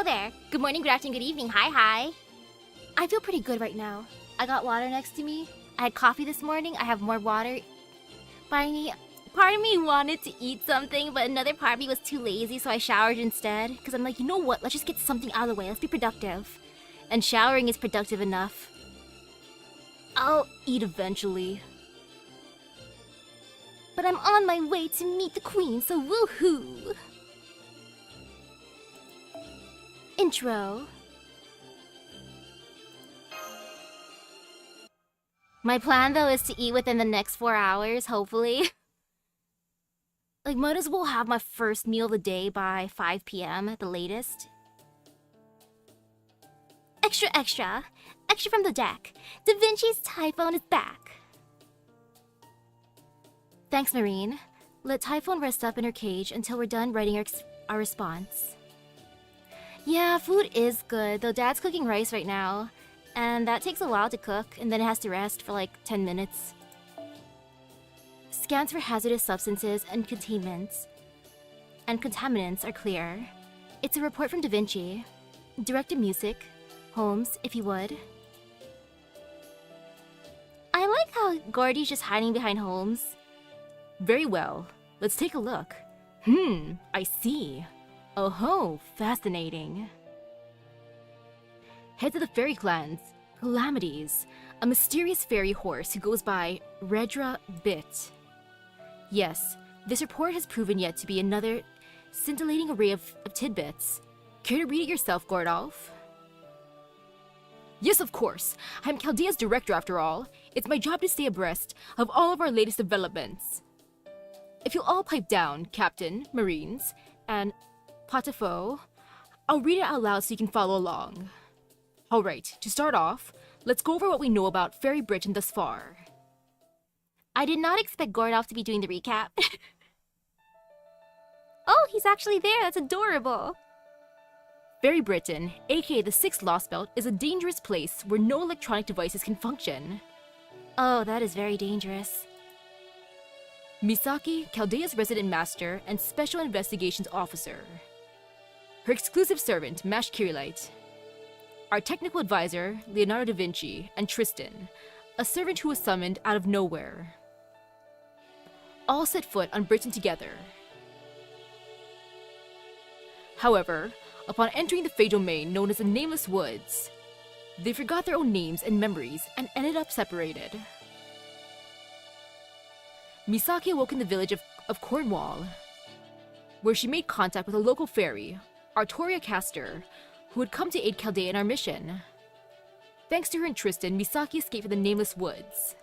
there. Good morning, good afternoon, good evening. Hi. I feel pretty good right now. I got water next to me. I had coffee this morning. I have more water by me. Part of me wanted to eat something, but another part of me was too lazy, so I showered instead. Because I'm like, you know what? Let's just get something out of the way. Let's be productive. And showering is productive enough. I'll eat eventually. But I'm on my way to meet the queen, so woohoo! Intro. My plan, though, is to eat within the next 4 hours, hopefully. Like, might as well have my first meal of the day by 5 p.m. at the latest. Extra, extra! Extra from the deck! Da Vinci's Typhone is back! Thanks, Marine. Let Typhone rest up in her cage until we're done writing our response. Yeah, food is good, though Dad's cooking rice right now. And that takes a while to cook, and then it has to rest for like 10 minutes. Scans for hazardous substances and contaminants are clear. It's a report from Da Vinci. Direct to music. Holmes, if you would. I like how Gordy's just hiding behind Holmes. Very well. Let's take a look. I see. Oh ho, fascinating. Head to the fairy clans. Calamities. A mysterious fairy horse who goes by Redra Bit. Yes, this report has proven yet to be another scintillating array of tidbits. Care to read it yourself, Gordolf? Yes, of course. I'm Chaldea's director after all. It's my job to stay abreast of all of our latest developments. If you'll all pipe down, Captain, Marines, and Patifo, I'll read it out loud so you can follow along. Alright, to start off, let's go over what we know about Fairy Britain thus far. I did not expect Gordolf to be doing the recap. Oh, he's actually there, that's adorable! Fairy Britain, aka the 6th Lost Belt, is a dangerous place where no electronic devices can function. Oh, that is very dangerous. Misaki, Chaldea's resident master and special investigations officer. Her exclusive servant, Mash Kirilite. Our technical advisor, Leonardo da Vinci, and Tristan, a servant who was summoned out of nowhere. All set foot on Britain together. However, upon entering the Fey domain known as the Nameless Woods, they forgot their own names and memories and ended up separated. Misaki awoke in the village of Cornwall, where she made contact with a local fairy, Artoria Castor, who had come to aid Chaldea in our mission. Thanks to her and Tristan, Misaki escaped from the Nameless Woods,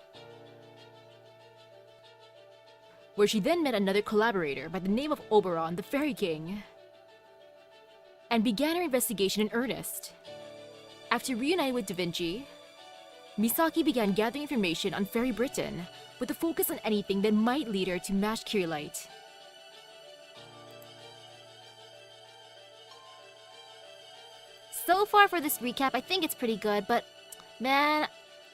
where she then met another collaborator by the name of Oberon, the Fairy King, and began her investigation in earnest. After reuniting with Da Vinci, Misaki began gathering information on Fairy Britain, with a focus on anything that might lead her to Mash Kirilite. So far for this recap, I think it's pretty good, but man,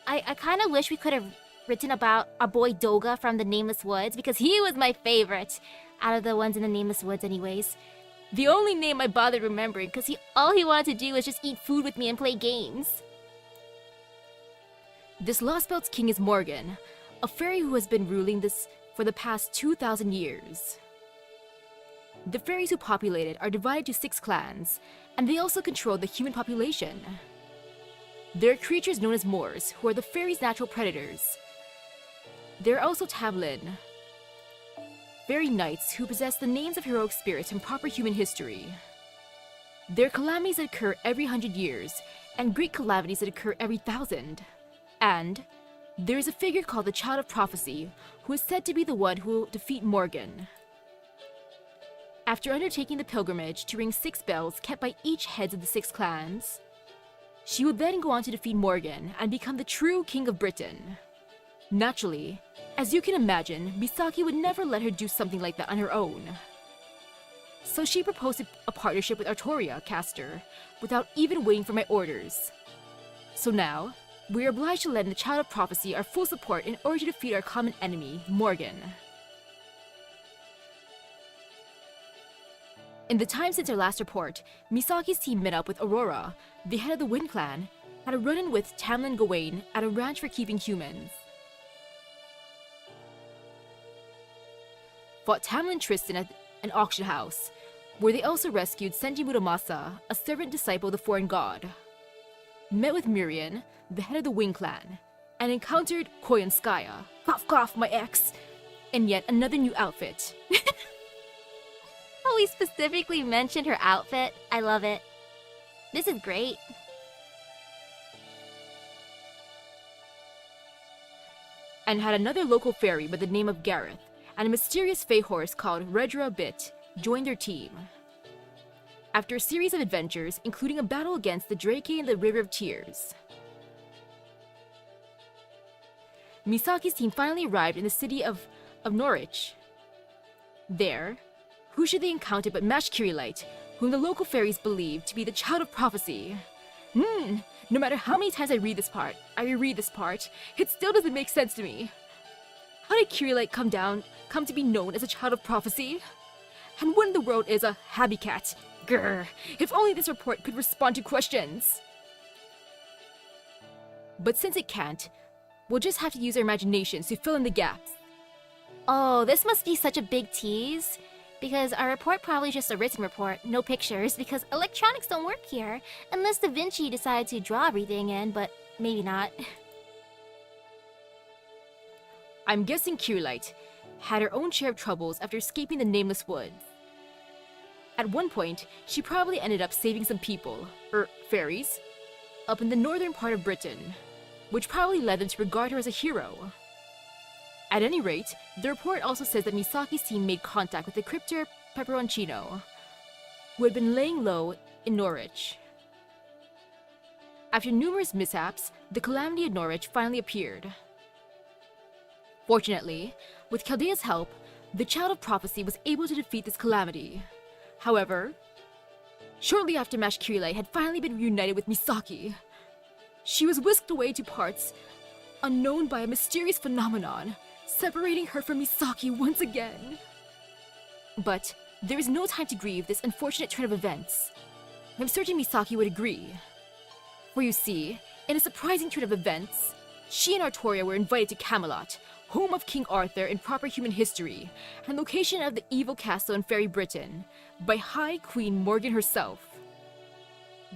I kind of wish we could have written about our boy Doga from the Nameless Woods, because he was my favorite out of the ones in the Nameless Woods anyways. The only name I bothered remembering, because all he wanted to do was just eat food with me and play games. This Lost Belt's king is Morgan, a fairy who has been ruling this for the past 2,000 years. The fairies who populate it are divided to 6 clans, and they also control the human population. There are creatures known as Moors, who are the fairies' natural predators. There are also Tablin, fairy knights who possess the names of heroic spirits from proper human history. There are calamities that occur every 100 years, and great calamities that occur every 1,000. And there is a figure called the Child of Prophecy, who is said to be the one who will defeat Morgan. After undertaking the pilgrimage to ring 6 bells kept by each heads of the 6 clans, she will then go on to defeat Morgan and become the true King of Britain. Naturally, as you can imagine, Misaki would never let her do something like that on her own. So she proposed a partnership with Artoria Castor without even waiting for my orders. So now, we are obliged to lend the Child of Prophecy our full support in order to defeat our common enemy, Morgan. In the time since our last report, Misaki's team met up with Aurora, the head of the Wind Clan, had a run-in with Tamlin Gawain at a ranch for keeping humans. Fought Tamlin Tristan at an auction house, where they also rescued Senji Muramasa, a servant disciple of the foreign god. Met with Mirian, the head of the Wing Clan, and encountered Koyanskaya, cough cough my ex, and yet another new outfit. Oh, we specifically mentioned her outfit. I love it. This is great. And had another local fairy by the name of Gareth, and a mysterious fey horse called Redra Bit joined their team. After a series of adventures, including a battle against the Drake in the River of Tears, Misaki's team finally arrived in the city of Norwich. There, who should they encounter but Mash Kirilight, whom the local fairies believe to be the child of prophecy. No matter how many times I reread this part, it still doesn't make sense to me. How did Kirilight come to be known as a child of prophecy? And what in the world is a habitat? Grr, if only this report could respond to questions. But since it can't, we'll just have to use our imaginations to fill in the gaps. Oh, this must be such a big tease. Because our report probably just a written report, no pictures, because electronics don't work here. Unless Da Vinci decided to draw everything in, but maybe not. I'm guessing Kirilight had her own share of troubles after escaping the Nameless Woods. At one point, she probably ended up saving some people, fairies, up in the northern part of Britain, which probably led them to regard her as a hero. At any rate, the report also says that Misaki's team made contact with the Cryptor Peperoncino, who had been laying low in Norwich. After numerous mishaps, the Calamity of Norwich finally appeared. Fortunately, with Chaldea's help, the Child of Prophecy was able to defeat this calamity. However, shortly after Mash Kirilight had finally been reunited with Misaki, she was whisked away to parts unknown by a mysterious phenomenon, separating her from Misaki once again. But there is no time to grieve this unfortunate turn of events. I'm certain Misaki would agree. For you see, in a surprising turn of events, she and Artoria were invited to Camelot, home of King Arthur in proper human history, and location of the evil castle in Fairy Britain, by High Queen Morgan herself.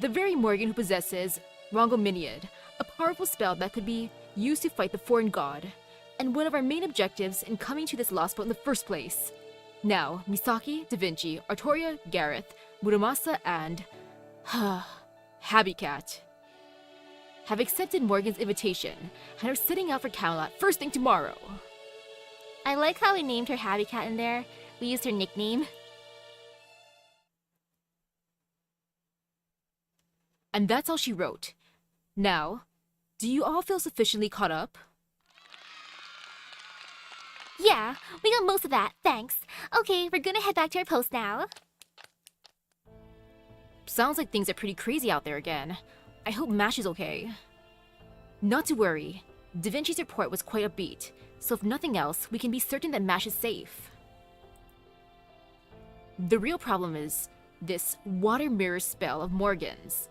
The very Morgan who possesses Rongominiad, a powerful spell that could be used to fight the foreign god, and one of our main objectives in coming to this lost boat in the first place. Now, Misaki, Da Vinci, Artoria, Gareth, Muramasa, and Habicat have accepted Morgan's invitation and are setting out for Camelot first thing tomorrow. I like how we named her Habicat in there. We used her nickname. And that's all she wrote. Now, do you all feel sufficiently caught up? Yeah, we got most of that, thanks. Okay, we're gonna head back to our post now. Sounds like things are pretty crazy out there again. I hope Mash is okay. Not to worry, Da Vinci's report was quite upbeat, so if nothing else, we can be certain that Mash is safe. The real problem is this water mirror spell of Morgan's.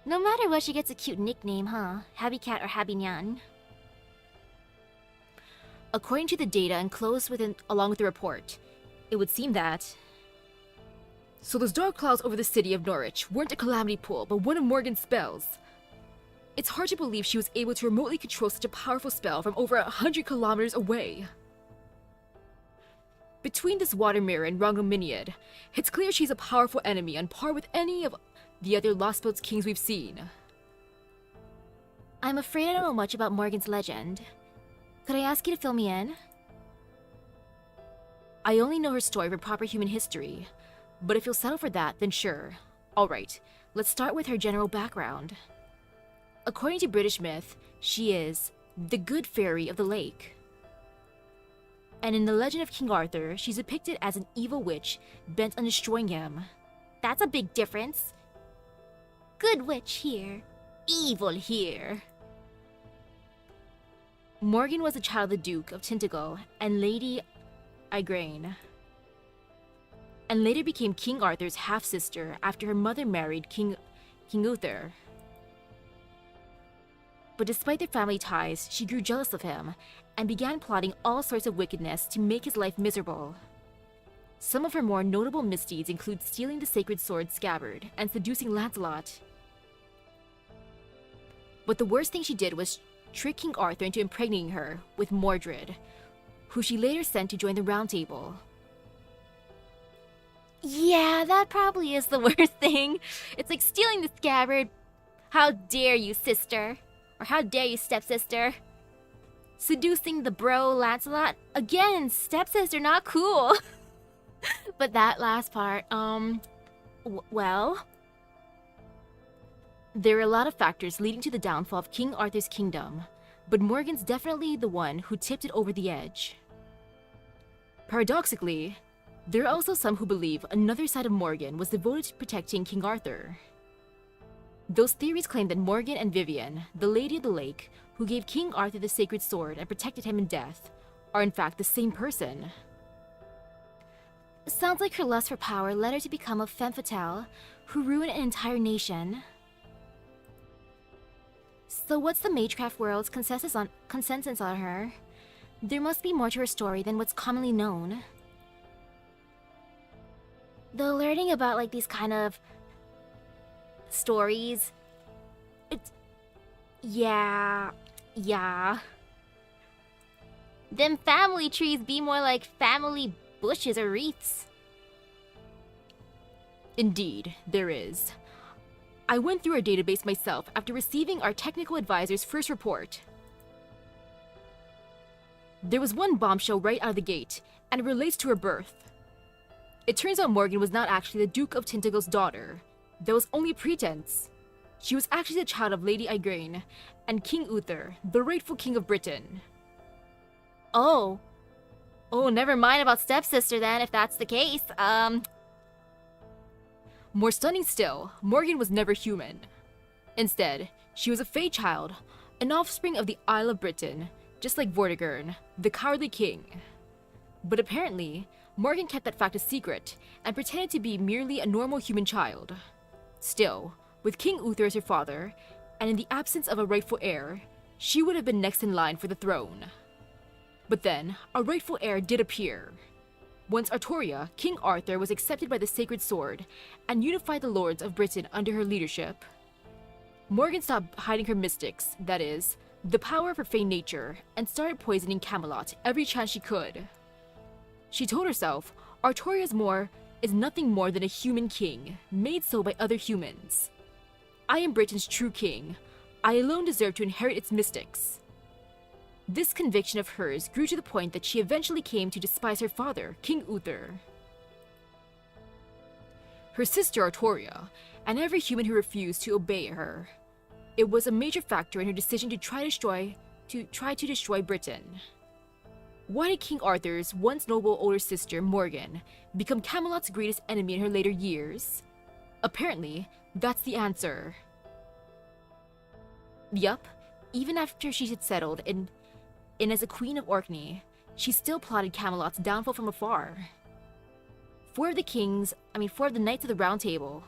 No matter what, she gets a cute nickname, huh? Habicat or Habinyan. According to the data enclosed along with the report, it would seem that... So those dark clouds over the city of Norwich weren't a calamity pool, but one of Morgan's spells. It's hard to believe she was able to remotely control such a powerful spell from over 100 kilometers away. Between this water mirror and Rongominiad, it's clear she's a powerful enemy on par with any of the other Lost Boats kings we've seen. I'm afraid I don't know much about Morgan's legend. Could I ask you to fill me in? I only know her story from proper human history, but if you'll settle for that, then sure. Alright, let's start with her general background. According to British myth, she is the good fairy of the lake. And in the legend of King Arthur, she's depicted as an evil witch bent on destroying him. That's a big difference. Good witch here, evil here. Morgan was a child of the Duke of Tintagel and Lady Igraine. and later became King Arthur's half-sister after her mother married King Uther. But despite their family ties, she grew jealous of him and began plotting all sorts of wickedness to make his life miserable. Some of her more notable misdeeds include stealing the sacred sword scabbard and seducing Lancelot. But the worst thing she did was trick King Arthur into impregnating her with Mordred, who she later sent to join the Round Table. Yeah, that probably is the worst thing. It's like stealing the scabbard. How dare you, sister? Or how dare you, stepsister? Seducing the bro Lancelot? Again, stepsister, not cool. But that last part, well... There are a lot of factors leading to the downfall of King Arthur's kingdom, but Morgan's definitely the one who tipped it over the edge. Paradoxically, there are also some who believe another side of Morgan was devoted to protecting King Arthur. Those theories claim that Morgan and Vivian, the Lady of the Lake, who gave King Arthur the sacred sword and protected him in death, are in fact the same person. Sounds like her lust for power led her to become a femme fatale who ruined an entire nation. So what's the Magecraft world's consensus on her? There must be more to her story than what's commonly known. Though learning about like these kind of stories, it's... yeah. Them family trees be more like family bushes or wreaths. Indeed, there is. I went through our database myself after receiving our technical advisor's first report. There was one bombshell right out of the gate, and it relates to her birth. It turns out Morgan was not actually the Duke of Tintagle's daughter. That was only pretense. She was actually the child of Lady Igraine and King Uther, the rightful king of Britain. Oh, never mind about stepsister then, if that's the case. More stunning still, Morgan was never human. Instead, she was a Fae child, an offspring of the Isle of Britain, just like Vortigern, the cowardly king. But apparently, Morgan kept that fact a secret and pretended to be merely a normal human child. Still, with King Uther as her father, and in the absence of a rightful heir, she would have been next in line for the throne. But then, a rightful heir did appear. Once Artoria, King Arthur was accepted by the Sacred Sword and unified the lords of Britain under her leadership. Morgan stopped hiding her mystics, that is, the power of her Fae nature, and started poisoning Camelot every chance she could. She told herself, Artoria is nothing more than a human king, made so by other humans. I am Britain's true king. I alone deserve to inherit its mystics. This conviction of hers grew to the point that she eventually came to despise her father, King Uther. Her sister Artoria, and every human who refused to obey her. It was a major factor in her decision to try to destroy Britain. Why did King Arthur's once noble older sister, Morgan, become Camelot's greatest enemy in her later years? Apparently, that's the answer. Yup, even after she had settled in as a queen of Orkney, she still plotted Camelot's downfall from afar. Four of the Knights of the Round Table,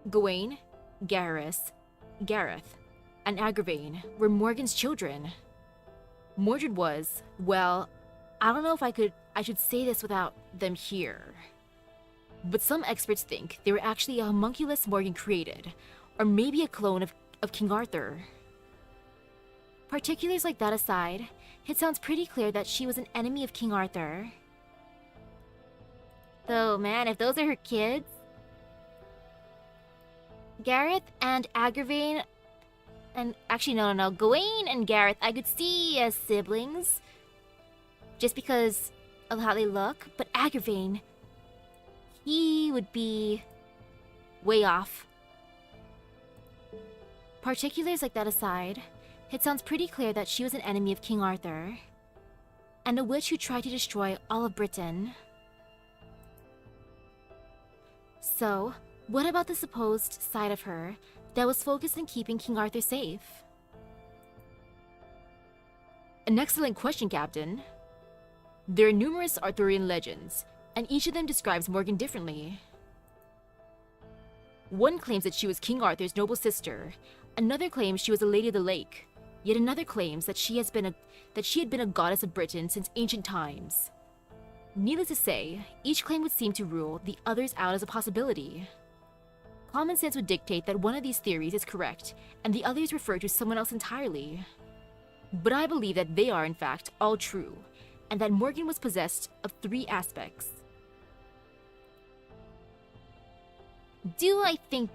Gawain, Gareth, and Agravain, were Morgan's children. Mordred was, well, I don't know if I should say this without them here. But some experts think they were actually a homunculus Morgan created, or maybe a clone of King Arthur. Particulars like that aside, it sounds pretty clear that she was an enemy of King Arthur. Though, man, if those are her kids... Gareth and Agravain... And actually, no. Gawain and Gareth I could see as siblings. Just because of how they look. But Agravain... he would be... way off. Particulars like that aside... it sounds pretty clear that she was an enemy of King Arthur, and a witch who tried to destroy all of Britain. So, what about the supposed side of her that was focused on keeping King Arthur safe? An excellent question, Captain. There are numerous Arthurian legends, and each of them describes Morgan differently. One claims that she was King Arthur's noble sister, another claims she was a Lady of the Lake, yet another claims that she had been a goddess of Britain since ancient times. Needless to say, each claim would seem to rule the others out as a possibility. Common sense would dictate that one of these theories is correct, and the others refer to someone else entirely. But I believe that they are in fact all true, and that Morgan was possessed of three aspects. Do I think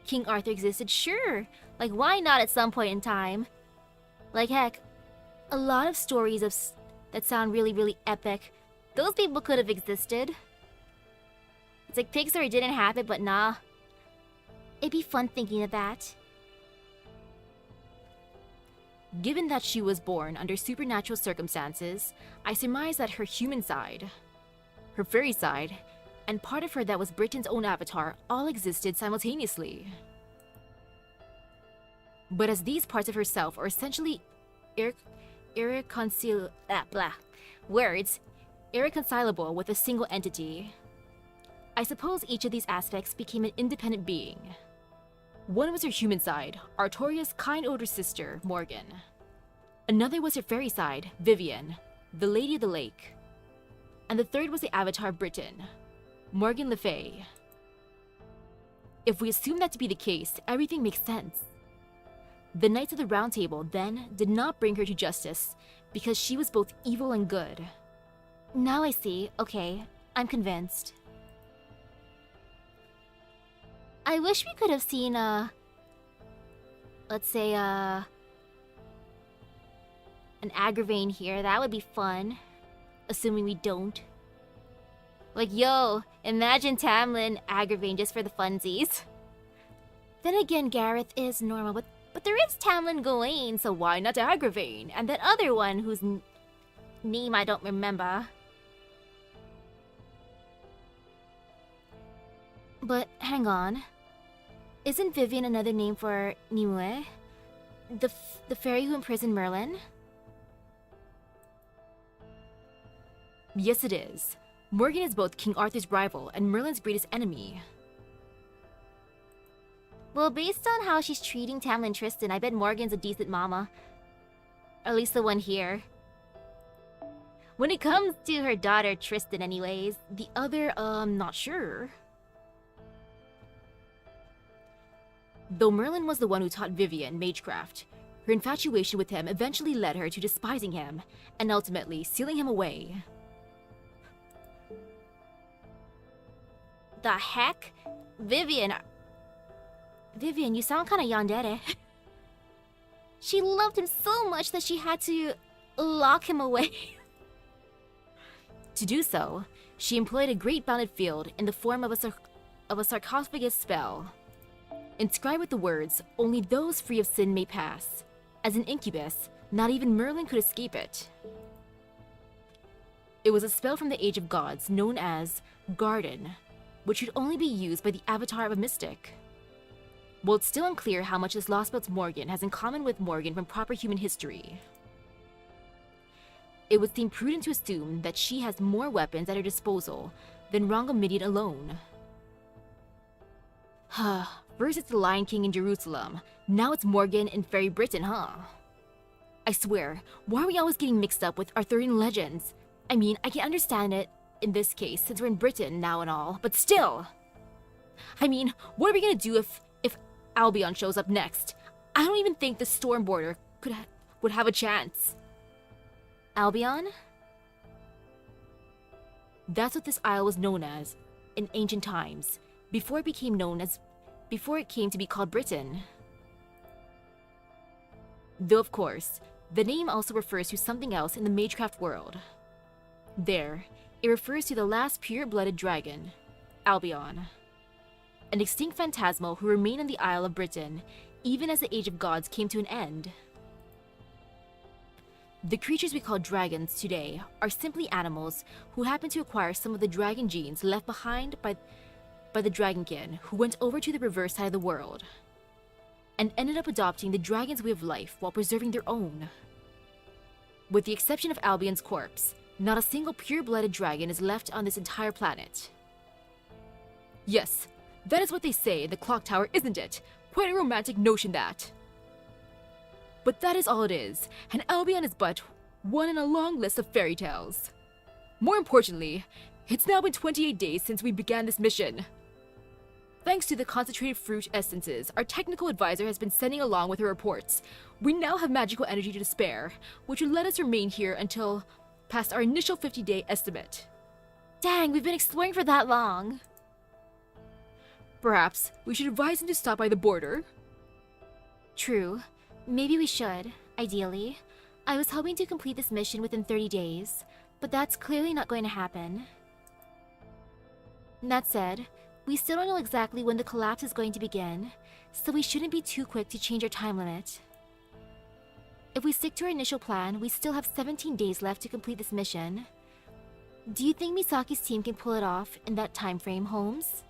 King Arthur existed? Sure. Like, why not at some point in time? Like, heck, a lot of stories that sound really, really epic, those people could have existed. It's like Pixar didn't have it, but nah. It'd be fun thinking of that. Given that she was born under supernatural circumstances, I surmise that her human side, her fairy side, and part of her that was Britain's own avatar all existed simultaneously. But as these parts of herself are essentially irreconcilable with a single entity, I suppose each of these aspects became an independent being. One was her human side, Artoria's kind older sister, Morgan. Another was her fairy side, Vivian, the Lady of the Lake. And the third was the avatar of Britain, Morgan Le Fay. If we assume that to be the case, everything makes sense. The Knights of the Round Table, then, did not bring her to justice because she was both evil and good. Now I see. Okay, I'm convinced. I wish we could have seen, let's say, an Agravain here. That would be fun. Assuming we don't. Like, yo, imagine Tamlin Agravain just for the funsies. Then again, Gareth is normal, but there is Tamlin Gawain, so why not Agravain? And that other one whose name I don't remember. But hang on. Isn't Vivian another name for Nimue? The fairy who imprisoned Merlin? Yes, it is. Morgan is both King Arthur's rival and Merlin's greatest enemy. Well, based on how she's treating Tamlin Tristan, I bet Morgan's a decent mama. Or at least the one here. When it comes to her daughter Tristan anyways. The other, not sure. Though Merlin was the one who taught Vivian magecraft, her infatuation with him eventually led her to despising him, and ultimately sealing him away. The heck? Vivian, you sound kinda yandere. She loved him so much that she had to lock him away. To do so, she employed a great bounded field in the form of a sarcophagus spell, inscribed with the words, "Only those free of sin may pass." As an incubus, not even Merlin could escape it. It was a spell from the Age of Gods known as Garden, which should only be used by the avatar of a mystic. While it's still unclear how much this lost belt's Morgan has in common with Morgan from proper human history, it would seem prudent to assume that she has more weapons at her disposal than Rongomedian alone. First it's the Lion King in Jerusalem, now it's Morgan in Fairy Britain, huh? I swear, why are we always getting mixed up with Arthurian legends? I mean, I can understand it in this case since we're in Britain now and all, but still! I mean, what are we gonna do if Albion shows up next? I don't even think the Stormborder would have a chance. Albion? That's what this isle was known as in ancient times, before it came to be called Britain. Though of course, the name also refers to something else in the magecraft world. There, it refers to the last pure-blooded dragon, Albion, an extinct phantasmal who remained on the Isle of Britain even as the Age of Gods came to an end. The creatures we call dragons today are simply animals who happen to acquire some of the dragon genes left behind by the dragonkin who went over to the reverse side of the world and ended up adopting the dragon's way of life while preserving their own. With the exception of Albion's corpse, Not a single pure-blooded dragon is left on this entire planet. Yes, that is what they say in the clock tower, isn't it? Quite a romantic notion, that. But that is all it is, and Albion is but one in a long list of fairy tales. More importantly, it's now been 28 days since we began this mission. Thanks to the concentrated fruit essences our technical advisor has been sending along with her reports, we now have magical energy to spare, which would let us remain here until past our initial 50-day estimate. Dang, we've been exploring for that long. Perhaps we should advise him to stop by the border? True. Maybe we should, ideally. I was hoping to complete this mission within 30 days, but that's clearly not going to happen. That said, we still don't know exactly when the collapse is going to begin, so we shouldn't be too quick to change our time limit. If we stick to our initial plan, we still have 17 days left to complete this mission. Do you think Misaki's team can pull it off in that time frame, Holmes?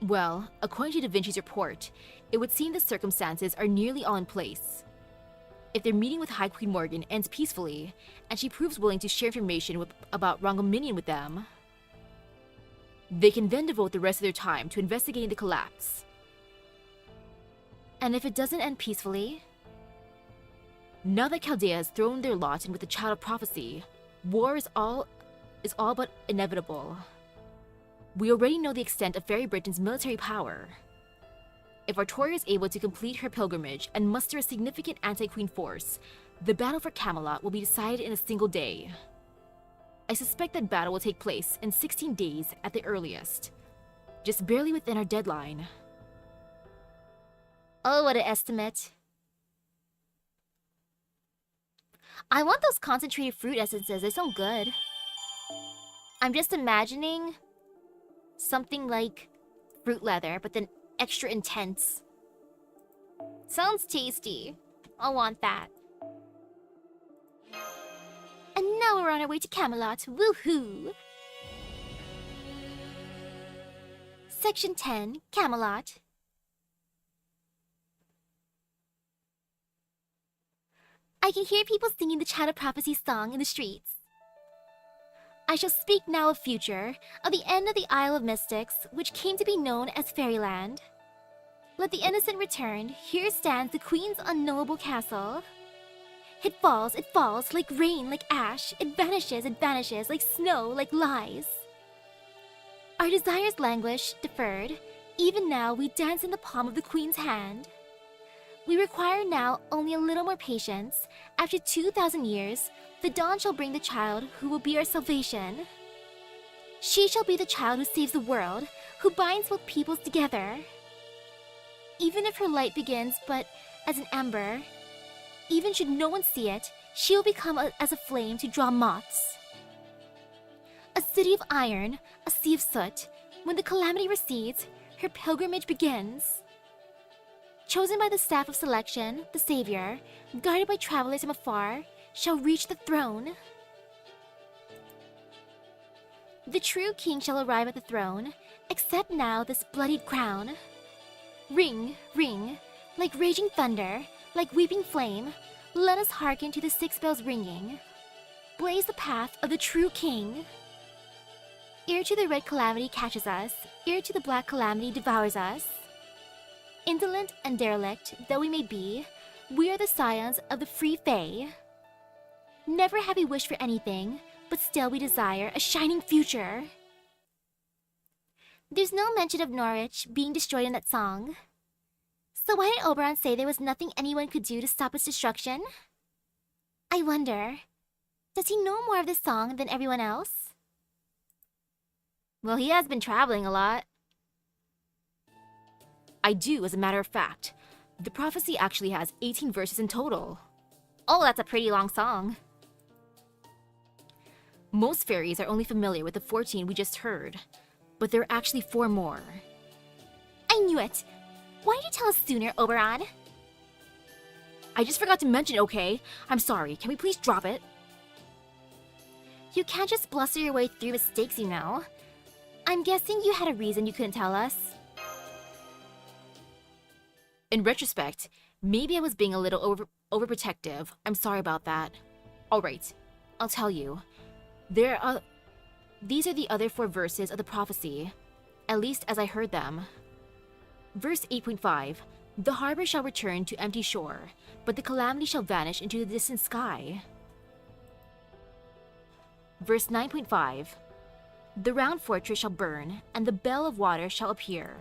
Well, according to Da Vinci's report, it would seem the circumstances are nearly all in place. If their meeting with High Queen Morgan ends peacefully, and she proves willing to share information about Rongominion with them, they can then devote the rest of their time to investigating the collapse. And if it doesn't end peacefully? Now that Chaldea has thrown their lot in with the Child of Prophecy, war is all but inevitable. We already know the extent of Fairy Britain's military power. If Artoria is able to complete her pilgrimage and muster a significant anti-Queen force, the battle for Camelot will be decided in a single day. I suspect that battle will take place in 16 days at the earliest, just barely within our deadline. Oh, what an estimate. I want those concentrated fruit essences, they sound good. I'm just imagining something like fruit leather, but then extra intense. Sounds tasty. I'll want that. And now we're on our way to Camelot. Woohoo! Section 10, Camelot. I can hear people singing the Child of Prophecy song in the streets. I shall speak now of future, of the end of the Isle of Mystics, which came to be known as Fairyland. Let the innocent return, here stands the Queen's unknowable castle. It falls, like rain, like ash, it vanishes, like snow, like lies. Our desires languish, deferred, even now we dance in the palm of the Queen's hand. We require now only a little more patience. After 2,000 years, the dawn shall bring the child who will be our salvation. She shall be the child who saves the world, who binds both peoples together. Even if her light begins but as an ember, even should no one see it, she will become as a flame to draw moths. A city of iron, a sea of soot, when the calamity recedes, her pilgrimage begins. Chosen by the staff of selection, the savior, guarded by travelers from afar, shall reach the throne. The true king shall arrive at the throne, accept now this bloodied crown. Ring, ring, like raging thunder, like weeping flame, let us hearken to the 6 bells ringing. Blaze the path of the true king. Ere to the red calamity catches us, ere to the black calamity devours us. Indolent and derelict though we may be, we are the scions of the free fae. Never have we wished for anything, but still we desire a shining future. There's no mention of Norwich being destroyed in that song. So why did Oberon say there was nothing anyone could do to stop its destruction? I wonder, does he know more of this song than everyone else? Well, he has been traveling a lot. I do, as a matter of fact. The prophecy actually has 18 verses in total. Oh, that's a pretty long song. Most fairies are only familiar with the 14 we just heard, but there are actually 4 more. I knew it! Why didn't you tell us sooner, Oberon? I just forgot to mention, okay? I'm sorry, can we please drop it? You can't just bluster your way through mistakes, you know. I'm guessing you had a reason you couldn't tell us. In retrospect, maybe I was being a little overprotective. I'm sorry about that. Alright, I'll tell you. These are the other 4 verses of the prophecy, at least as I heard them. Verse 8.5, the harbor shall return to empty shore, but the calamity shall vanish into the distant sky. Verse 9.5, the round fortress shall burn, and the bell of water shall appear.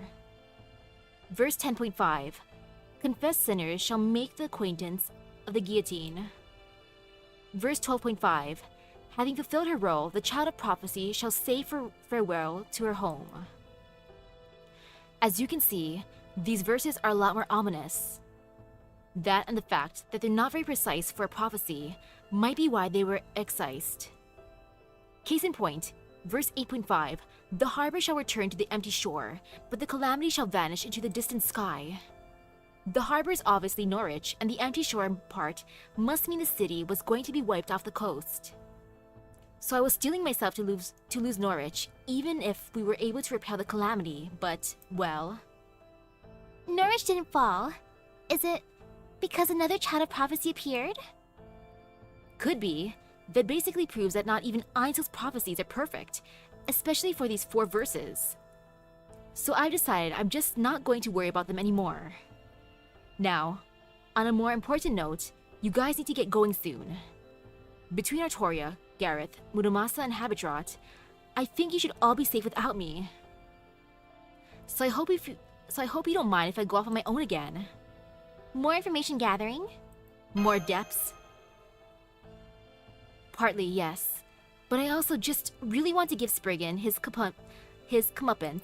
Verse 10.5, confessed sinners shall make the acquaintance of the guillotine. Verse 12.5, having fulfilled her role, the child of prophecy shall say farewell to her home. As you can see, these verses are a lot more ominous. That and the fact that they're not very precise for a prophecy might be why they were excised. Case in point, verse 8.5, the harbor shall return to the empty shore, but the calamity shall vanish into the distant sky. The harbor is obviously Norwich, and the empty shore part must mean the city was going to be wiped off the coast. So I was steeling myself to lose Norwich, even if we were able to repel the calamity, but, well... Norwich didn't fall. Is it because another child of prophecy appeared? Could be. That basically proves that not even Einzel's prophecies are perfect, especially for these 4 verses. So I've decided I'm just not going to worry about them anymore. Now, on a more important note, you guys need to get going soon. Between Artoria, Gareth, Muramasa, and Habitrot, I think you should all be safe without me. So I hope you don't mind if I go off on my own again. More information gathering? More depths? Partly, yes. But I also just really want to give Spriggan his comeuppance.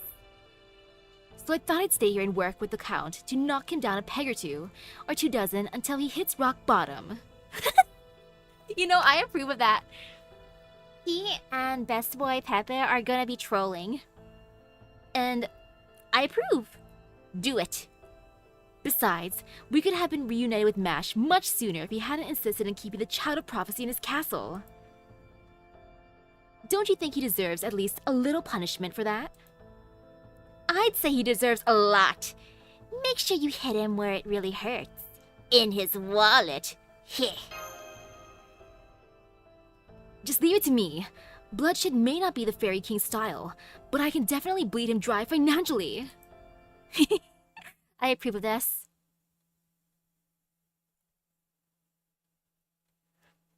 So I thought I'd stay here and work with the Count to knock him down a peg or 2 until he hits rock bottom. You know, I approve of that. He and Best Boy Pepe are gonna be trolling. And I approve. Do it. Besides, we could have been reunited with Mash much sooner if he hadn't insisted on keeping the Child of Prophecy in his castle. Don't you think he deserves at least a little punishment for that? I'd say he deserves a lot. Make sure you hit him where it really hurts. In his wallet. Heh. Just leave it to me. Bloodshed may not be the Fairy King's style, but I can definitely bleed him dry financially. I approve of this.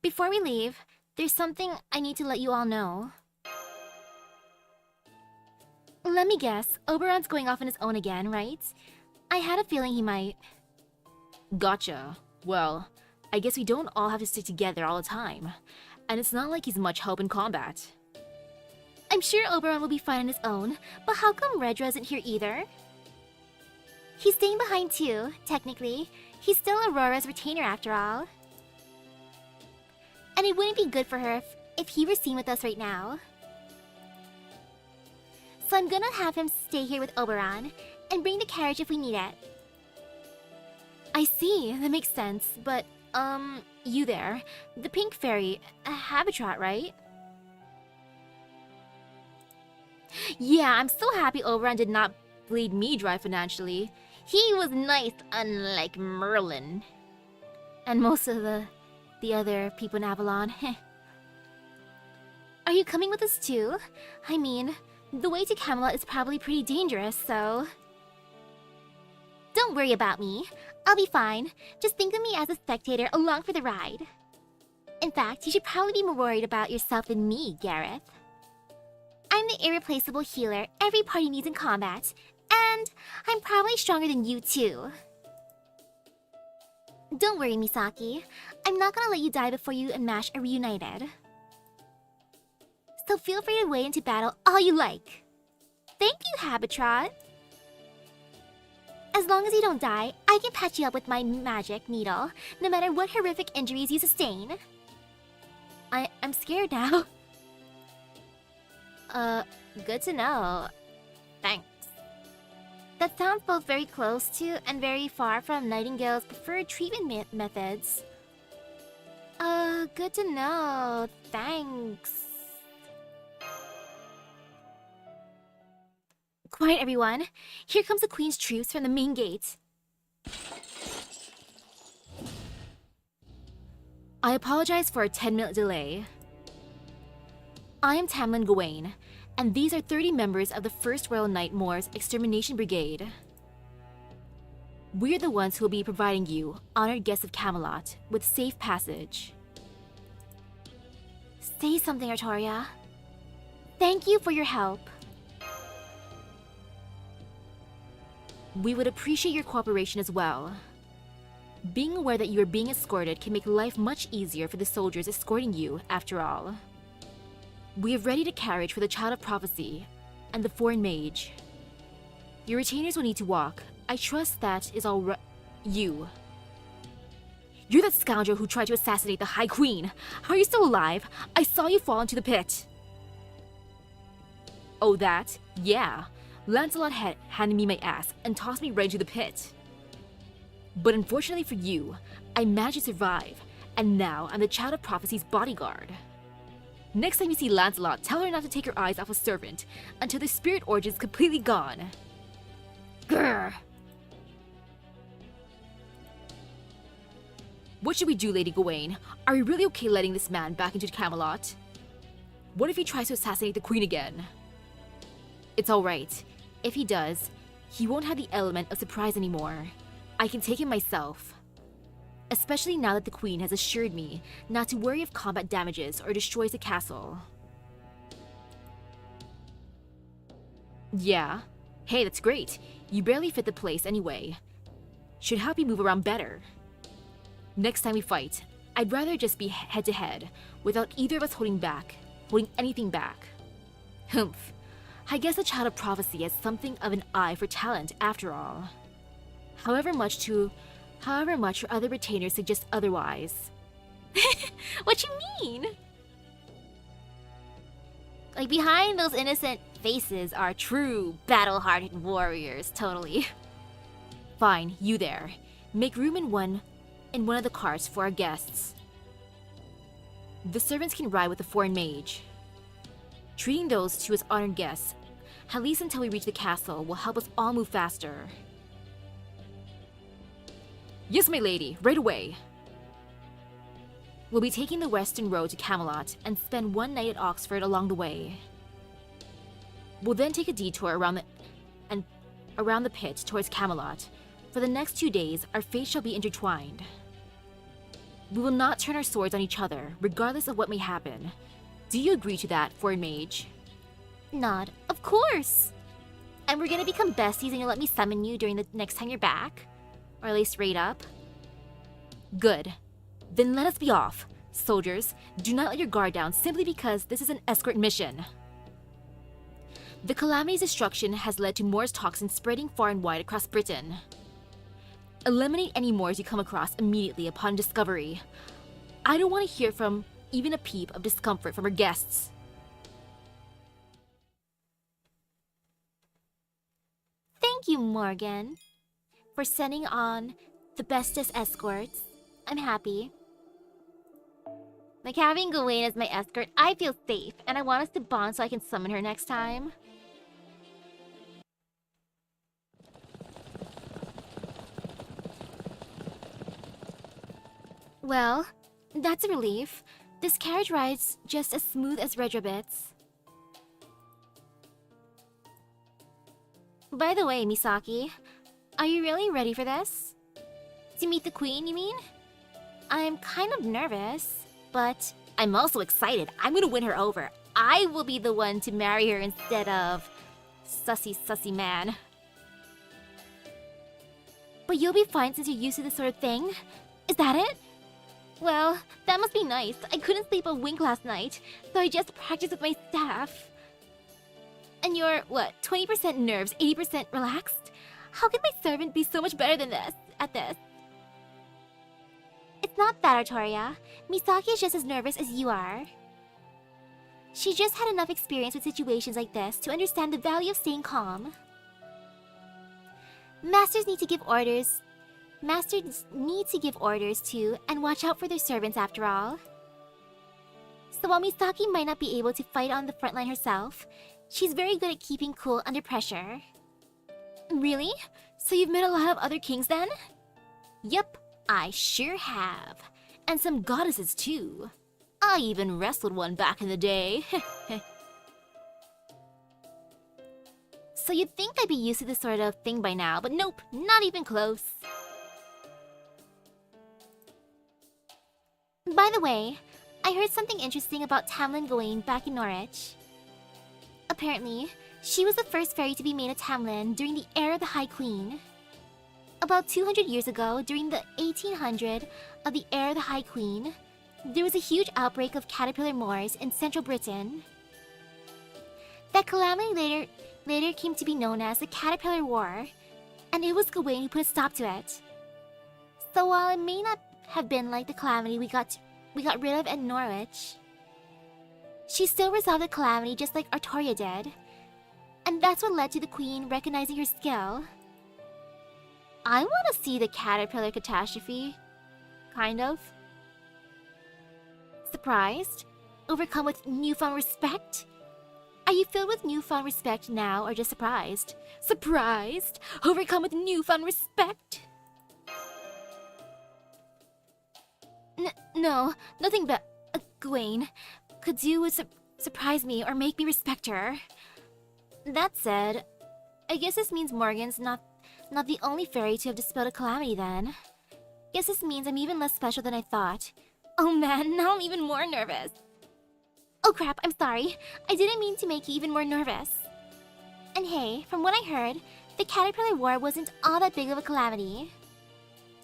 Before we leave, there's something I need to let you all know. Let me guess, Oberon's going off on his own again, right? I had a feeling he might. Gotcha. Well, I guess we don't all have to stick together all the time. And it's not like he's much help in combat. I'm sure Oberon will be fine on his own, but how come Redra isn't here either? He's staying behind too, technically. He's still Aurora's retainer after all. And it wouldn't be good for her if he were seen with us right now. So I'm gonna have him stay here with Oberon, and bring the carriage if we need it. I see, that makes sense, but, you there, the pink fairy, Habitrot, right? Yeah, I'm so happy Oberon did not bleed me dry financially. He was nice, unlike Merlin. And most of the other people in Avalon, heh. Are you coming with us too? I mean, the way to Camelot is probably pretty dangerous, so... Don't worry about me. I'll be fine. Just think of me as a spectator along for the ride. In fact, you should probably be more worried about yourself than me, Gareth. I'm the irreplaceable healer every party needs in combat, and I'm probably stronger than you too. Don't worry, Misaki. I'm not gonna let you die before you and Mash are reunited. So feel free to wade into battle all you like. Thank you, Habitrot. As long as you don't die, I can patch you up with my magic needle, no matter what horrific injuries you sustain. I'm scared now. Good to know. Thanks. That sounds both very close to and very far from Nightingale's preferred treatment methods. Good to know. Thanks. Quiet, everyone. Here comes the Queen's troops from the main gate. I apologize for a 10-minute delay. I am Tamlin Gawain, and these are 30 members of the 1st Royal Knight Moor's Extermination Brigade. We're the ones who will be providing you, honored guests of Camelot, with safe passage. Say something, Artoria. Thank you for your help. We would appreciate your cooperation as well. Being aware that you are being escorted can make life much easier for the soldiers escorting you, after all. We have readied a carriage for the Child of Prophecy and the Foreign Mage. Your retainers will need to walk. I trust that is all right. You're that scoundrel who tried to assassinate the High Queen. How are you still alive? I saw you fall into the pit. Oh, that? Yeah. Lancelot handed me my ass and tossed me right into the pit. But unfortunately for you, I managed to survive, and now I'm the Child of Prophecy's bodyguard. Next time you see Lancelot, tell her not to take her eyes off a servant until the spirit origin is completely gone. Grr! What should we do, Lady Gawain? Are we really okay letting this man back into Camelot? What if he tries to assassinate the Queen again? It's alright. If he does, he won't have the element of surprise anymore. I can take him myself. Especially now that the Queen has assured me not to worry if combat damages or destroys the castle. Yeah. Hey, that's great. You barely fit the place anyway. Should help you move around better. Next time we fight, I'd rather just be head-to-head, without either of us holding anything back. Humph. I guess the Child of Prophecy has something of an eye for talent after all. However much your other retainers suggest otherwise. What you mean? Like, behind those innocent faces are true battle-hardened warriors, totally. Fine, you there. Make room in one of the carts for our guests. The servants can ride with the Foreign Mage. Treating those two as honored guests, at least until we reach the castle, will help us all move faster. Yes, my lady, right away. We'll be taking the western road to Camelot and spend one night at Oxford along the way. We'll then take a detour around the pit towards Camelot. For the next 2 days, our fates shall be intertwined. We will not turn our swords on each other, regardless of what may happen. Do you agree to that, Foreign Mage? Nod. Of course! And we're gonna become besties and you'll let me summon you during the next time you're back? Or at least raid up? Good. Then let us be off. Soldiers, do not let your guard down simply because this is an escort mission. The Calamity's destruction has led to Moor's toxin spreading far and wide across Britain. Eliminate any Moors you come across immediately upon discovery. I don't want to hear from even a peep of discomfort from our guests. Thank you, Morgan, for sending on the bestest escorts. I'm happy. Like, having Gawain as my escort, I feel safe, and I want us to bond so I can summon her next time. Well, that's a relief. This carriage ride's just as smooth as Red Rabbit's. By the way, Misaki, are you really ready for this? To meet the Queen, you mean? I'm kind of nervous, but I'm also excited. I'm gonna win her over. I will be the one to marry her instead of sussy man. But you'll be fine since you're used to this sort of thing? Is that it? Well, that must be nice. I couldn't sleep a wink last night, so I just practiced with my staff. And you're, what, 20% nerves, 80% relaxed? How can my servant be so much better than this, at this? It's not that, Artoria. Misaki is just as nervous as you are. She just had enough experience with situations like this to understand the value of staying calm. Masters need to give orders to and watch out for their servants after all. So while Misaki might not be able to fight on the front line herself, she's very good at keeping cool under pressure. Really? So you've met a lot of other kings then? Yep, I sure have. And some goddesses too. I even wrestled one back in the day. So you'd think I'd be used to this sort of thing by now, but nope, not even close. By the way, I heard something interesting about Tamlin Gawain back in Norwich. Apparently, she was the first fairy to be made a Tamlin during the era of the High Queen. About 200 years ago, during the 1800 of the era of the High Queen, there was a huge outbreak of caterpillar moors in central Britain. That calamity later came to be known as the Caterpillar War, and it was Gawain who put a stop to it. So while it may not have been like the calamity we got rid of at Norwich, she still resolved the calamity just like Artoria did, and that's what led to the Queen recognizing her skill. I want to see the caterpillar catastrophe. Kind of. Surprised? Overcome with newfound respect? Are you filled with newfound respect now, or just surprised? Surprised? Overcome with newfound respect? No, nothing but Gawain could do would surprise me or make me respect her. That said, I guess this means Morgan's not the only fairy to have dispelled a calamity then. Guess this means I'm even less special than I thought. Oh man, now I'm even more nervous. Oh crap, I'm sorry. I didn't mean to make you even more nervous. And hey, from what I heard, the Caterpillar War wasn't all that big of a calamity.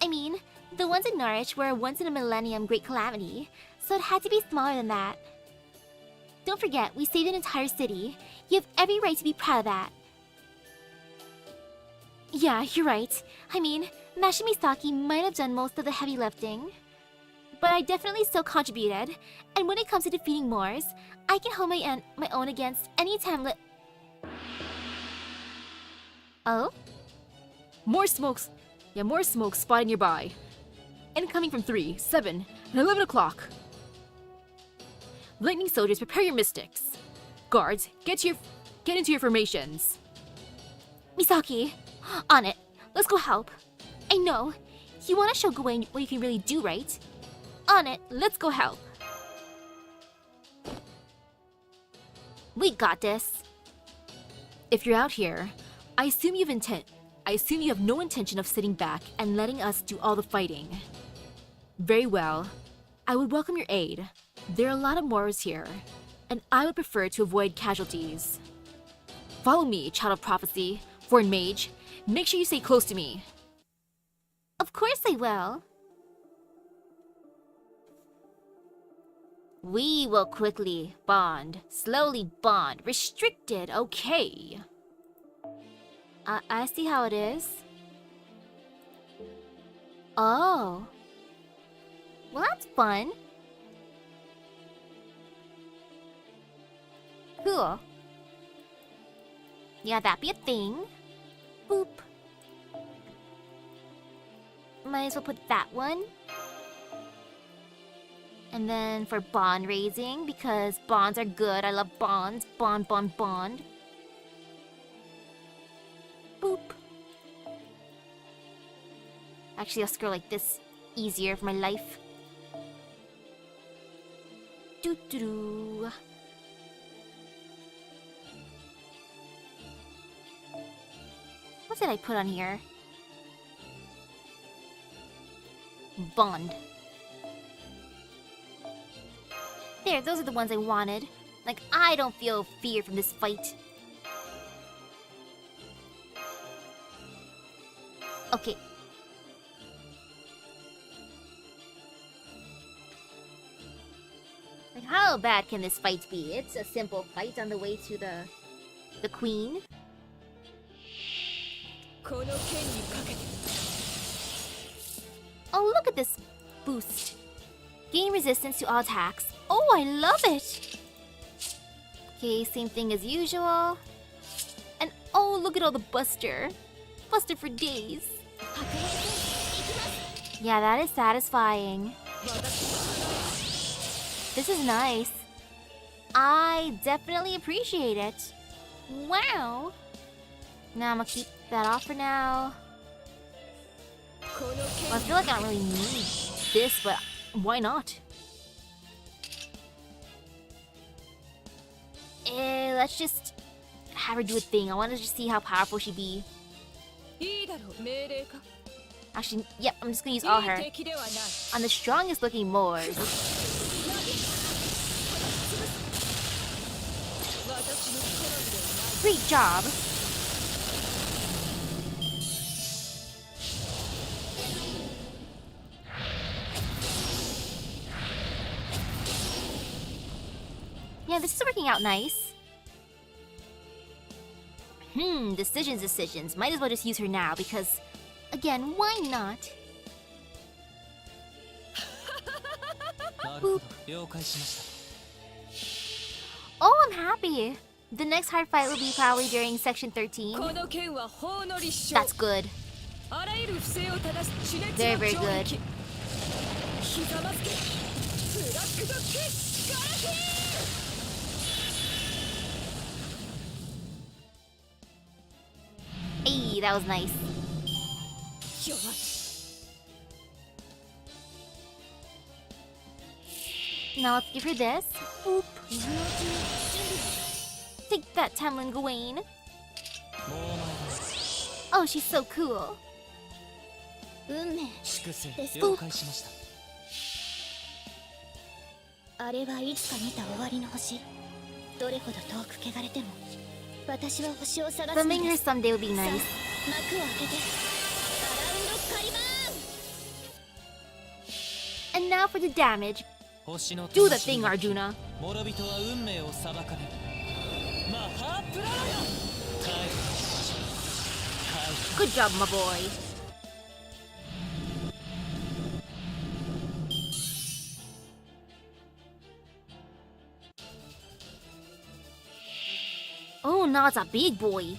I mean, the ones in Norwich were a once-in-a-millennium great calamity, so it had to be smaller than that. Don't forget, we saved an entire city. You have every right to be proud of that. Yeah, you're right. I mean, Masha Misaki might have done most of the heavy lifting, but I definitely still contributed, and when it comes to defeating Moors, I can hold my own against any Tamlet. Oh? More smokes. Yeah, more smoke spotted nearby. Incoming from 3, 7, and 11 o'clock. Lightning soldiers, prepare your mystics. Guards, get into your formations. Misaki, on it. Let's go help. I know. You want to show Gawain what you can really do, right? On it. Let's go help. We got this. If you're out here, I assume you have no intention of sitting back and letting us do all the fighting. Very well. I would welcome your aid. There are a lot of Moors here, and I would prefer to avoid casualties. Follow me, child of prophecy, foreign mage. Make sure you stay close to me. Of course I will. We will quickly bond, slowly bond, restricted, okay. I see how it is. Oh. Well, that's fun. Cool. Yeah, that'd be a thing. Boop. Might as well put that one. And then for bond raising, because bonds are good. I love bonds. Bond, bond, bond. Boop. Actually, I'll scroll like this. Easier for my life. Doo-doo-doo. What did I put on here? Bond. There, those are the ones I wanted. Like, I don't feel fear from this fight. Okay. Like, how bad can this fight be? It's a simple fight on the way to the queen. Oh, look at this boost. Gain resistance to all attacks. Oh, I love it! Okay, same thing as usual. And oh, look at all the Buster. Buster for days. Yeah, that is satisfying. This is nice. I definitely appreciate it. Wow. Now I'm gonna keep that off for now. Well, I feel like I don't really need this, but why not? Let's just have her do a thing. I want to just see how powerful she be. Actually, yep, I'm just gonna use all her. On the strongest looking Moors. Great job! Yeah, this is working out nice. Decisions. Might as well just use her now because, again, why not? Boop. Oh, I'm happy. The next hard fight will be probably during section 13. That's good. Very, very good. Hey, that was nice. Now let's give her this. Boop. Take that, Tamlin Gawain. Oh, she's so cool. Boop. あれはいつか見た終わりの星。どれほど遠く汚れても、私は星を探すの Filming で her す。 someday would be さあ、 nice. 幕を開けて、アラウンドカリバーン。 And now for the damage. Do the thing, Arjuna. Good job, my boy. Oh, now it's a big boy.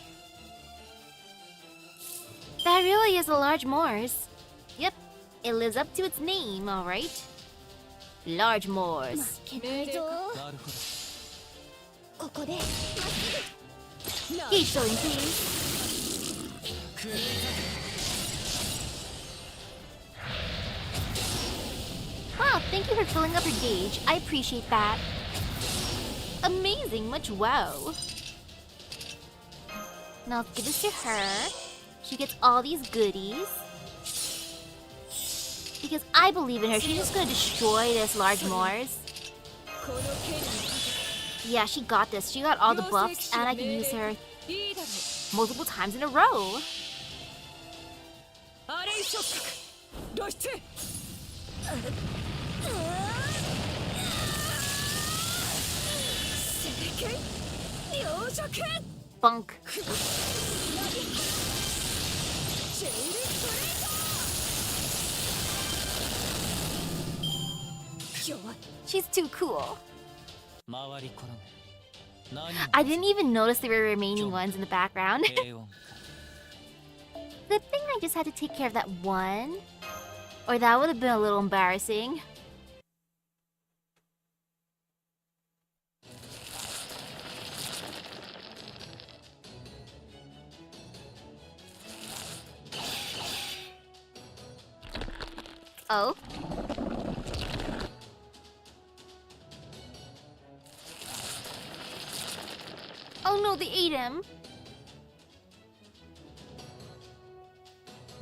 That really is a large Morse. Yep, it lives up to its name, alright. Large Morse. 負けないぞ。ここで、 Keep showing, please. Wow, thank you for filling up her gauge. I appreciate that. Amazing, much wow. Now let's give this to her. She gets all these goodies. Because I believe in her, she's just gonna destroy this large Morse. Yeah, she got this. She got all the buffs, and I can use her multiple times in a row. Bunk. She's too cool. I didn't even notice there were remaining ones in the background. Good thing I just had to take care of that one. Or that would have been a little embarrassing. Oh? Oh no, they ate him!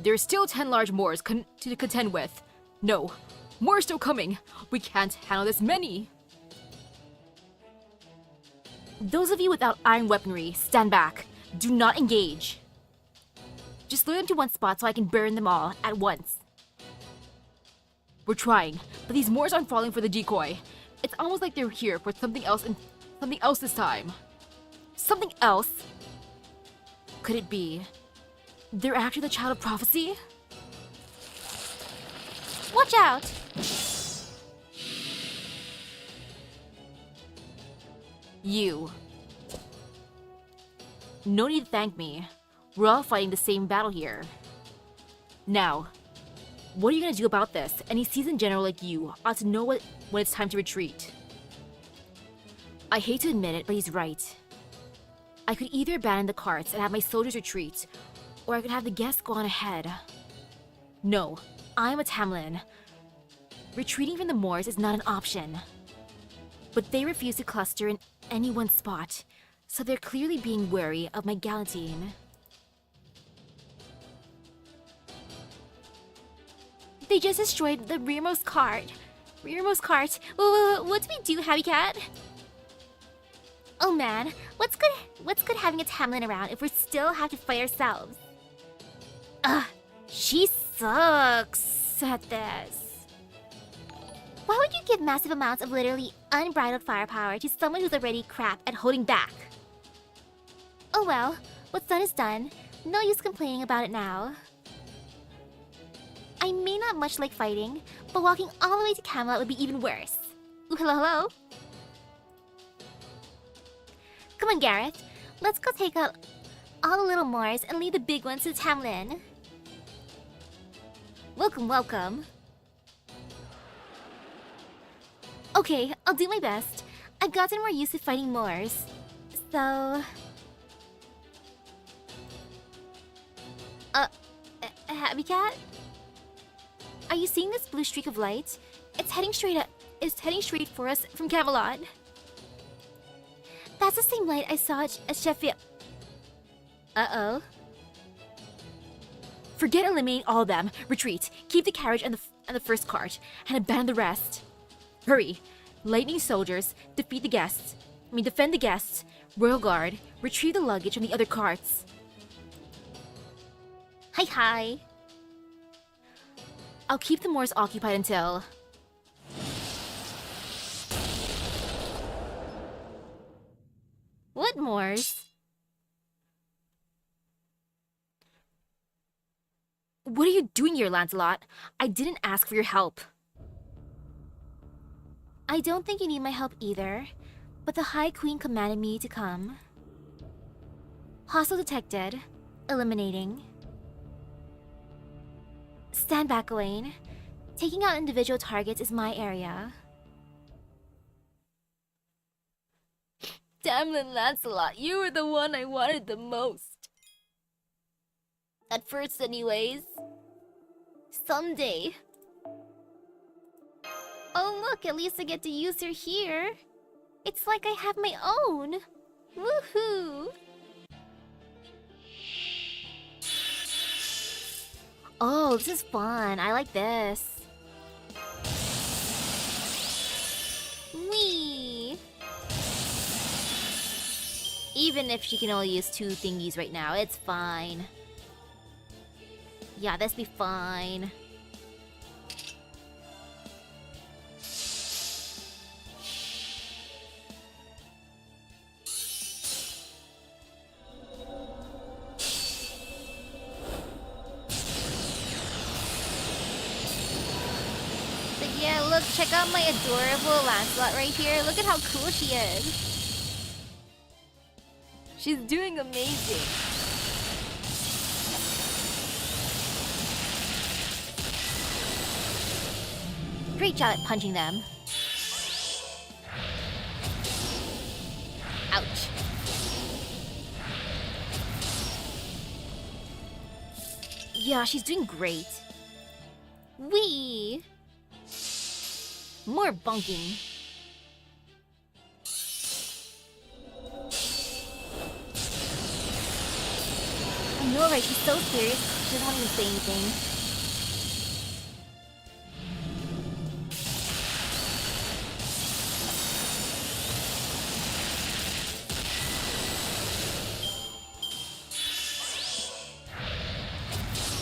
There's still 10 large Moors to contend with. No, more are still coming. We can't handle this many. Those of you without iron weaponry, stand back. Do not engage. Just lure them to one spot so I can burn them all at once. We're trying, but these Moors aren't falling for the decoy. It's almost like they're here for something else and something else this time. Something else? Could it be they're after the Child of Prophecy? Watch out! You. No need to thank me. We're all fighting the same battle here. Now, what are you gonna do about this? Any seasoned general like you ought to know when it's time to retreat. I hate to admit it, but he's right. I could either abandon the carts and have my soldiers retreat, or I could have the guests go on ahead. No, I'm a Tamlin. Retreating from the Moors is not an option. but they refuse to cluster in any one spot, so they're clearly being wary of my Galantine. They just destroyed the rearmost cart. Rearmost cart? What do we do, Happy Cat? Oh man, what's good having a Tamlin around if we still have to fight ourselves? Ugh, she sucks at this. Why would you give massive amounts of literally unbridled firepower to someone who's already crap at holding back? Oh well, what's done is done. No use complaining about it now. I may not much like fighting, but walking all the way to Camelot would be even worse. Ooh, hello? Come on, Gareth. Let's go take out all the little Moors and leave the big ones to Tamlin. Welcome. Okay, I'll do my best. I've gotten more used to fighting Moors, so... Happy Cat? Are you seeing this blue streak of light? It's heading straight for us from Camelot. That's the same light I saw at Sheffield. Uh-oh. Forget eliminating all of them. Retreat. Keep the carriage and the first cart, and abandon the rest. Hurry. Lightning soldiers, defend the guests. Royal Guard, retrieve the luggage from the other carts. Hi. I'll keep the Moors occupied until... What Moors? What are you doing here, Lancelot? I didn't ask for your help. I don't think you need my help either, but the High Queen commanded me to come. Hostile detected. Eliminating. Stand back, Elaine. Taking out individual targets is my area. Tamlin Lancelot, you were the one I wanted the most. At first, anyways. Someday. Oh look, at least I get to use her here. It's like I have my own. Woohoo! Oh, this is fun. I like this. Whee! Even if she can only use 2 thingies right now, it's fine. Yeah, this be fine. But yeah, look, check out my adorable Lancelot right here. Look at how cool she is. She's doing amazing. Great job at punching them. Ouch. Yeah, she's doing great. Wee! More bunking. I know, right? She's so serious. She doesn't want to even say anything.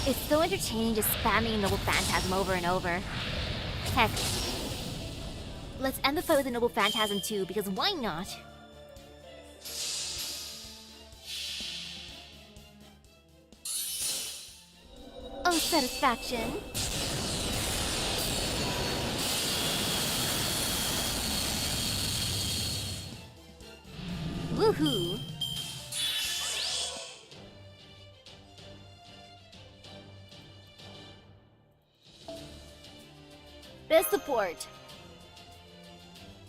It's so entertaining just spamming Noble Phantasm over and over. Heck. Let's end the fight with a Noble Phantasm too, because why not? Oh, satisfaction. Woohoo! Best support.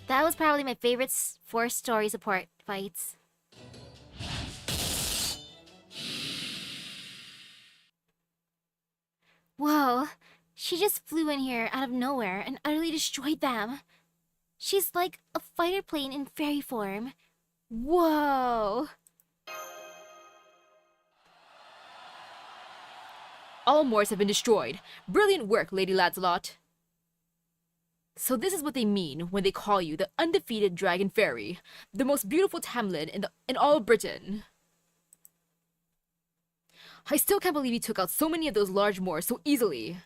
That was probably my favorite 4-story support fights. Whoa, she just flew in here out of nowhere and utterly destroyed them. She's like a fighter plane in fairy form. Whoa! All Moors have been destroyed. Brilliant work, Lady Lancelot. So this is what they mean when they call you the undefeated Dragon Fairy, the most beautiful Tamlin in all of Britain. I still can't believe you took out so many of those large Moors so easily.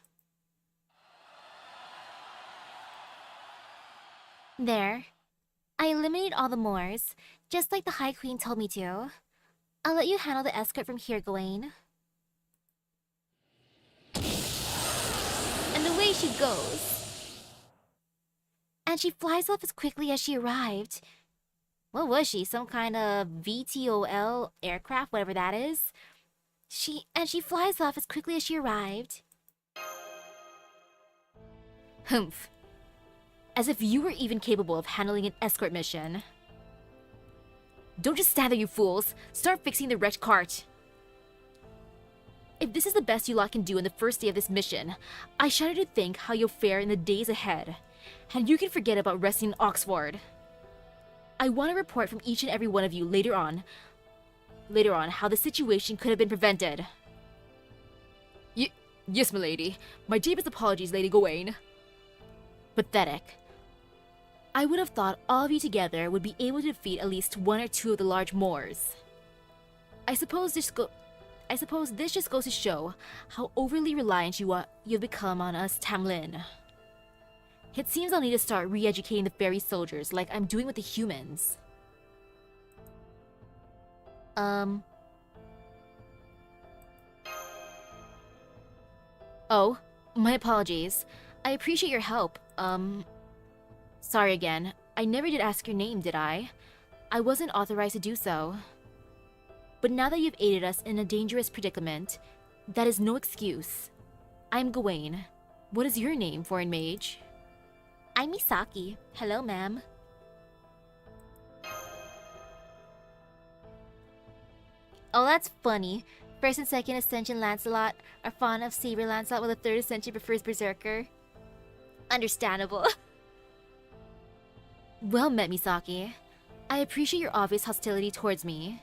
There. I eliminated all the Moors, just like the High Queen told me to. I'll let you handle the escort from here, Gawain. And away she goes. And she flies off as quickly as she arrived. What was she? Some kind of VTOL aircraft, whatever that is? She flies off as quickly as she arrived. Humph. As if you were even capable of handling an escort mission. Don't just stand there, you fools! Start fixing the wrecked cart! If this is the best you lot can do on the first day of this mission, I shudder to think how you'll fare in the days ahead. And you can forget about resting in Oxford. I want a report from each and every one of you later on how the situation could have been prevented. Yes, milady. My deepest apologies, Lady Gawain. Pathetic. I would have thought all of you together would be able to defeat at least one or two of the large Moors. I suppose this just goes to show how overly reliant you've become on us Tamlin. It seems I'll need to start re-educating the fairy soldiers like I'm doing with the humans. Oh, my apologies. I appreciate your help. Sorry again. I never did ask your name, did I? I wasn't authorized to do so. But now that you've aided us in a dangerous predicament, that is no excuse. I'm Gawain. What is your name, foreign mage? I'm Misaki. Hello, ma'am. Oh, that's funny. First and second Ascension Lancelot are fond of Saber Lancelot, while the third Ascension prefers Berserker. Understandable. Well met, Misaki. I appreciate your obvious hostility towards me.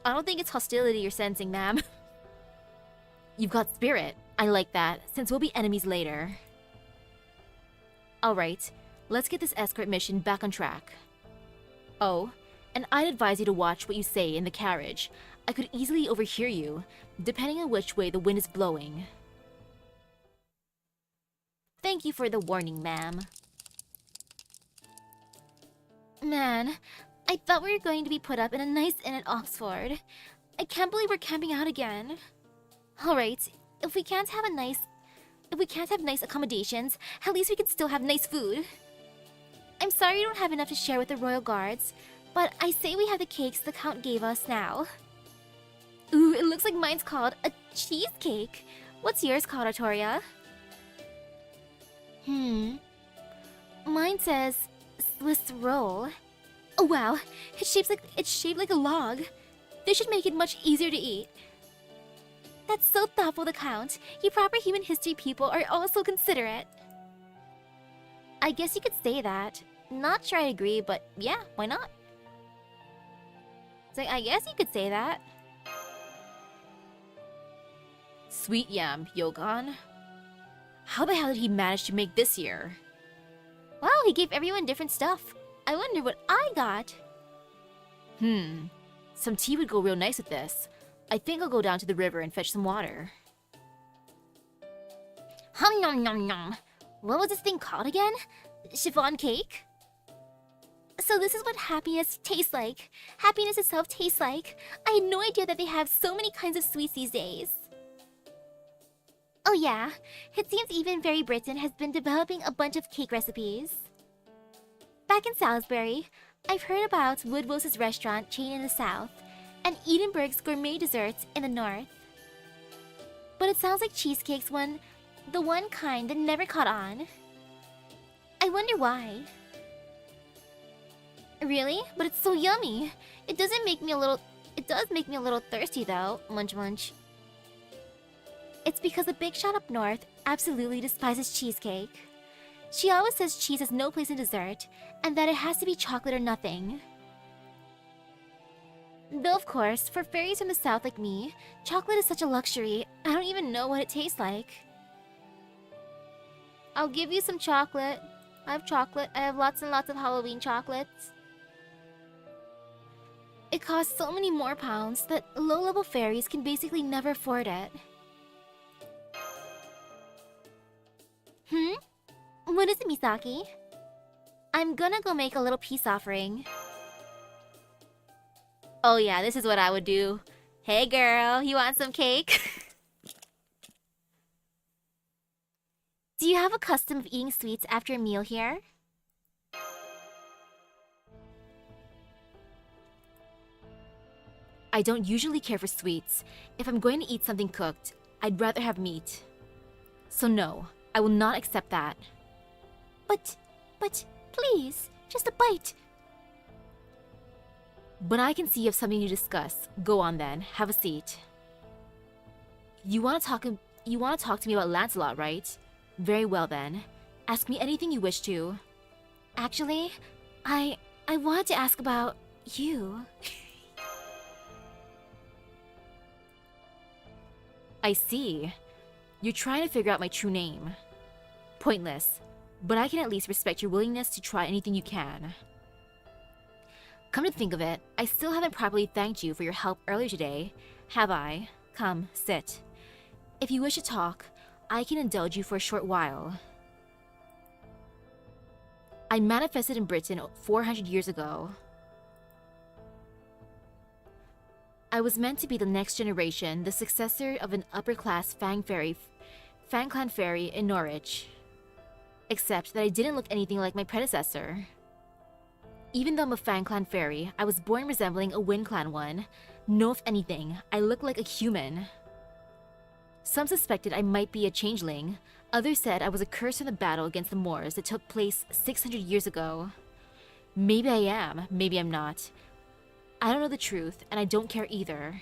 I don't think it's hostility you're sensing, ma'am. You've got spirit. I like that, since we'll be enemies later. Alright, let's get this escort mission back on track. Oh, and I'd advise you to watch what you say in the carriage. I could easily overhear you, depending on which way the wind is blowing. Thank you for the warning, ma'am. Man, I thought we were going to be put up in a nice inn at Oxford. I can't believe we're camping out again. Alright, if we can't have nice accommodations, at least we can still have nice food. I'm sorry you don't have enough to share with the royal guards, but I say we have the cakes the Count gave us now. Ooh, it looks like mine's called a cheesecake. What's yours called, Artoria? Mine says Swiss roll. Oh wow, it's shaped like a log. This should make it much easier to eat. That's so thoughtful, the Count. You proper human history people are also considerate. I guess you could say that. Not sure I agree, but yeah, why not? So I guess you could say that. Sweet yam, Yogon. How the hell did he manage to make this here? Well, he gave everyone different stuff. I wonder what I got. Some tea would go real nice with this. I think I'll go down to the river and fetch some water. Hum nom nom nom. What was this thing called again? Chiffon cake? So this is what happiness tastes like. Happiness itself tastes like. I had no idea that they have so many kinds of sweets these days. Oh yeah, it seems even Fairy Britain has been developing a bunch of cake recipes. Back in Salisbury, I've heard about Woodrose's restaurant chain in the south, and Edinburgh's gourmet desserts in the north. But it sounds like cheesecake's the one kind that never caught on. I wonder why. Really? But it's so yummy. It does make me a little thirsty though. Munch munch. It's because the big shot up north absolutely despises cheesecake. She always says cheese has no place in dessert, and that it has to be chocolate or nothing. Though of course, for fairies from the south like me, chocolate is such a luxury, I don't even know what it tastes like. I'll give you some chocolate. I have chocolate. I have lots and lots of Halloween chocolates. It costs so many more pounds that low-level fairies can basically never afford it. What is it, Misaki? I'm gonna go make a little peace offering. Oh yeah, this is what I would do. Hey girl, you want some cake? Do you have a custom of eating sweets after a meal here? I don't usually care for sweets. If I'm going to eat something cooked, I'd rather have meat. So no, I will not accept that. But, please, just a bite. But I can see you have something to discuss. Go on then, have a seat. You want to talk to me about Lancelot, right? Very well then. Ask me anything you wish to. Actually, I wanted to ask about you. I see. You're trying to figure out my true name. Pointless. But I can at least respect your willingness to try anything you can. Come to think of it, I still haven't properly thanked you for your help earlier today, have I? Come, sit. If you wish to talk, I can indulge you for a short while. I manifested in Britain 400 years ago. I was meant to be the next generation, the successor of an upper-class Fang clan fairy in Norwich. Except that I didn't look anything like my predecessor. Even though I'm a Fang clan fairy, I was born resembling a Wind clan one. No, if anything, I look like a human. Some suspected I might be a changeling. Others said I was a curse from the battle against the Moors that took place 600 years ago. Maybe I am, maybe I'm not. I don't know the truth, and I don't care either.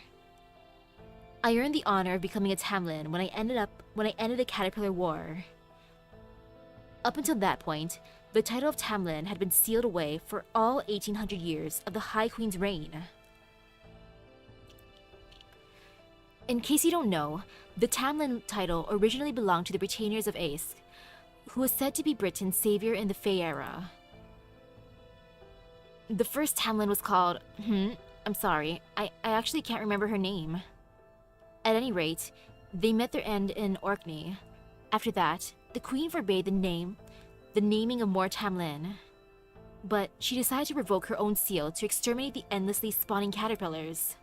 I earned the honor of becoming a Tamlin when I ended the Caterpillar War. Up until that point, the title of Tamlin had been sealed away for all 1800 years of the High Queen's reign. In case you don't know, the Tamlin title originally belonged to the Britanniers of Aesk, who was said to be Britain's savior in the Fey era. The first Tamlin was called... I'm sorry, I actually can't remember her name. At any rate, they met their end in Orkney. After that, the Queen forbade the naming of more Tamlin. But she decided to revoke her own seal to exterminate the endlessly spawning caterpillars.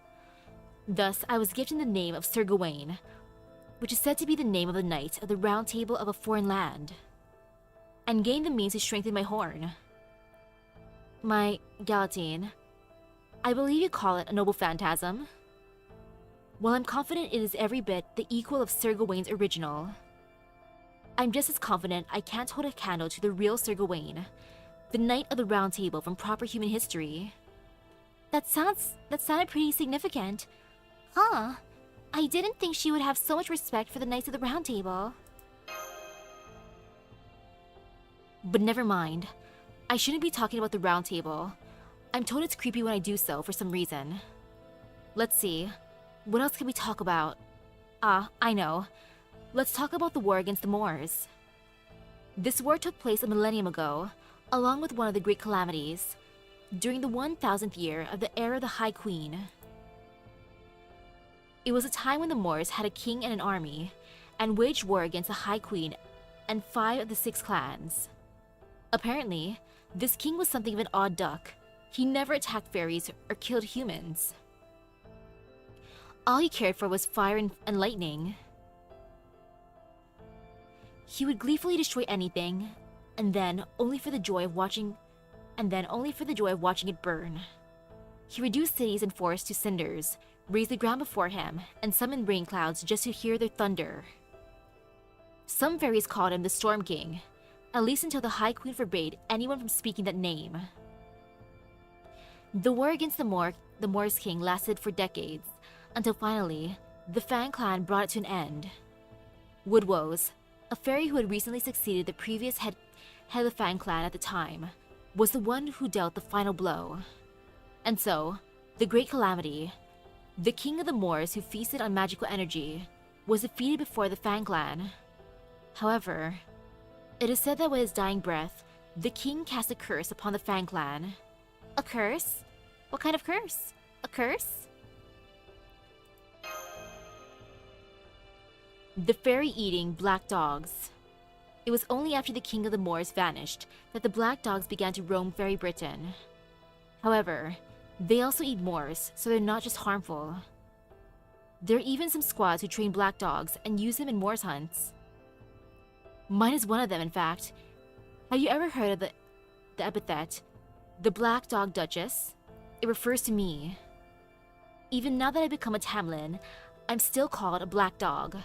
Thus, I was gifted the name of Sir Gawain, which is said to be the name of the Knight of the Round Table of a foreign land, and gained the means to strengthen my horn. My Galatine. I believe you call it a noble phantasm. While I'm confident it is every bit the equal of Sir Gawain's original, I'm just as confident I can't hold a candle to the real Sir Gawain, the Knight of the Round Table from proper human history. That sounded pretty significant. Huh. I didn't think she would have so much respect for the Knights of the Round Table. But never mind. I shouldn't be talking about the Round Table. I'm told it's creepy when I do so for some reason. Let's see. What else can we talk about? I know. Let's talk about the war against the Moors. This war took place a millennium ago, along with one of the great calamities, during the 1000th year of the era of the High Queen. It was a time when the Moors had a king and an army, and waged war against the High Queen and 5 of the 6 clans. Apparently, this king was something of an odd duck. He never attacked fairies or killed humans. All he cared for was fire and lightning. He would gleefully destroy anything, and then only for the joy of watching it burn. He reduced cities and forests to cinders, raised the ground before him, and summoned rain clouds just to hear their thunder. Some fairies called him the Storm King, at least until the High Queen forbade anyone from speaking that name. The war against the Moors King lasted for decades, until finally, the Fang clan brought it to an end. Wood woes. a fairy who had recently succeeded the previous head of the Fang clan at the time, was the one who dealt the final blow. And so, the Great Calamity, the king of the Moors who feasted on magical energy, was defeated before the Fang clan. However, it is said that with his dying breath, the king cast a curse upon the Fang clan. A curse? What kind of curse? A curse? The fairy-eating black dogs. It was only after the king of the Moors vanished that the black dogs began to roam Fairy Britain. However, they also eat Moors, so they're not just harmful. There are even some squads who train black dogs and use them in Moors hunts. Mine is one of them, in fact. Have you ever heard of the epithet, the Black Dog Duchess? It refers to me. Even now that I've become a Tamlin, I'm still called a black dog.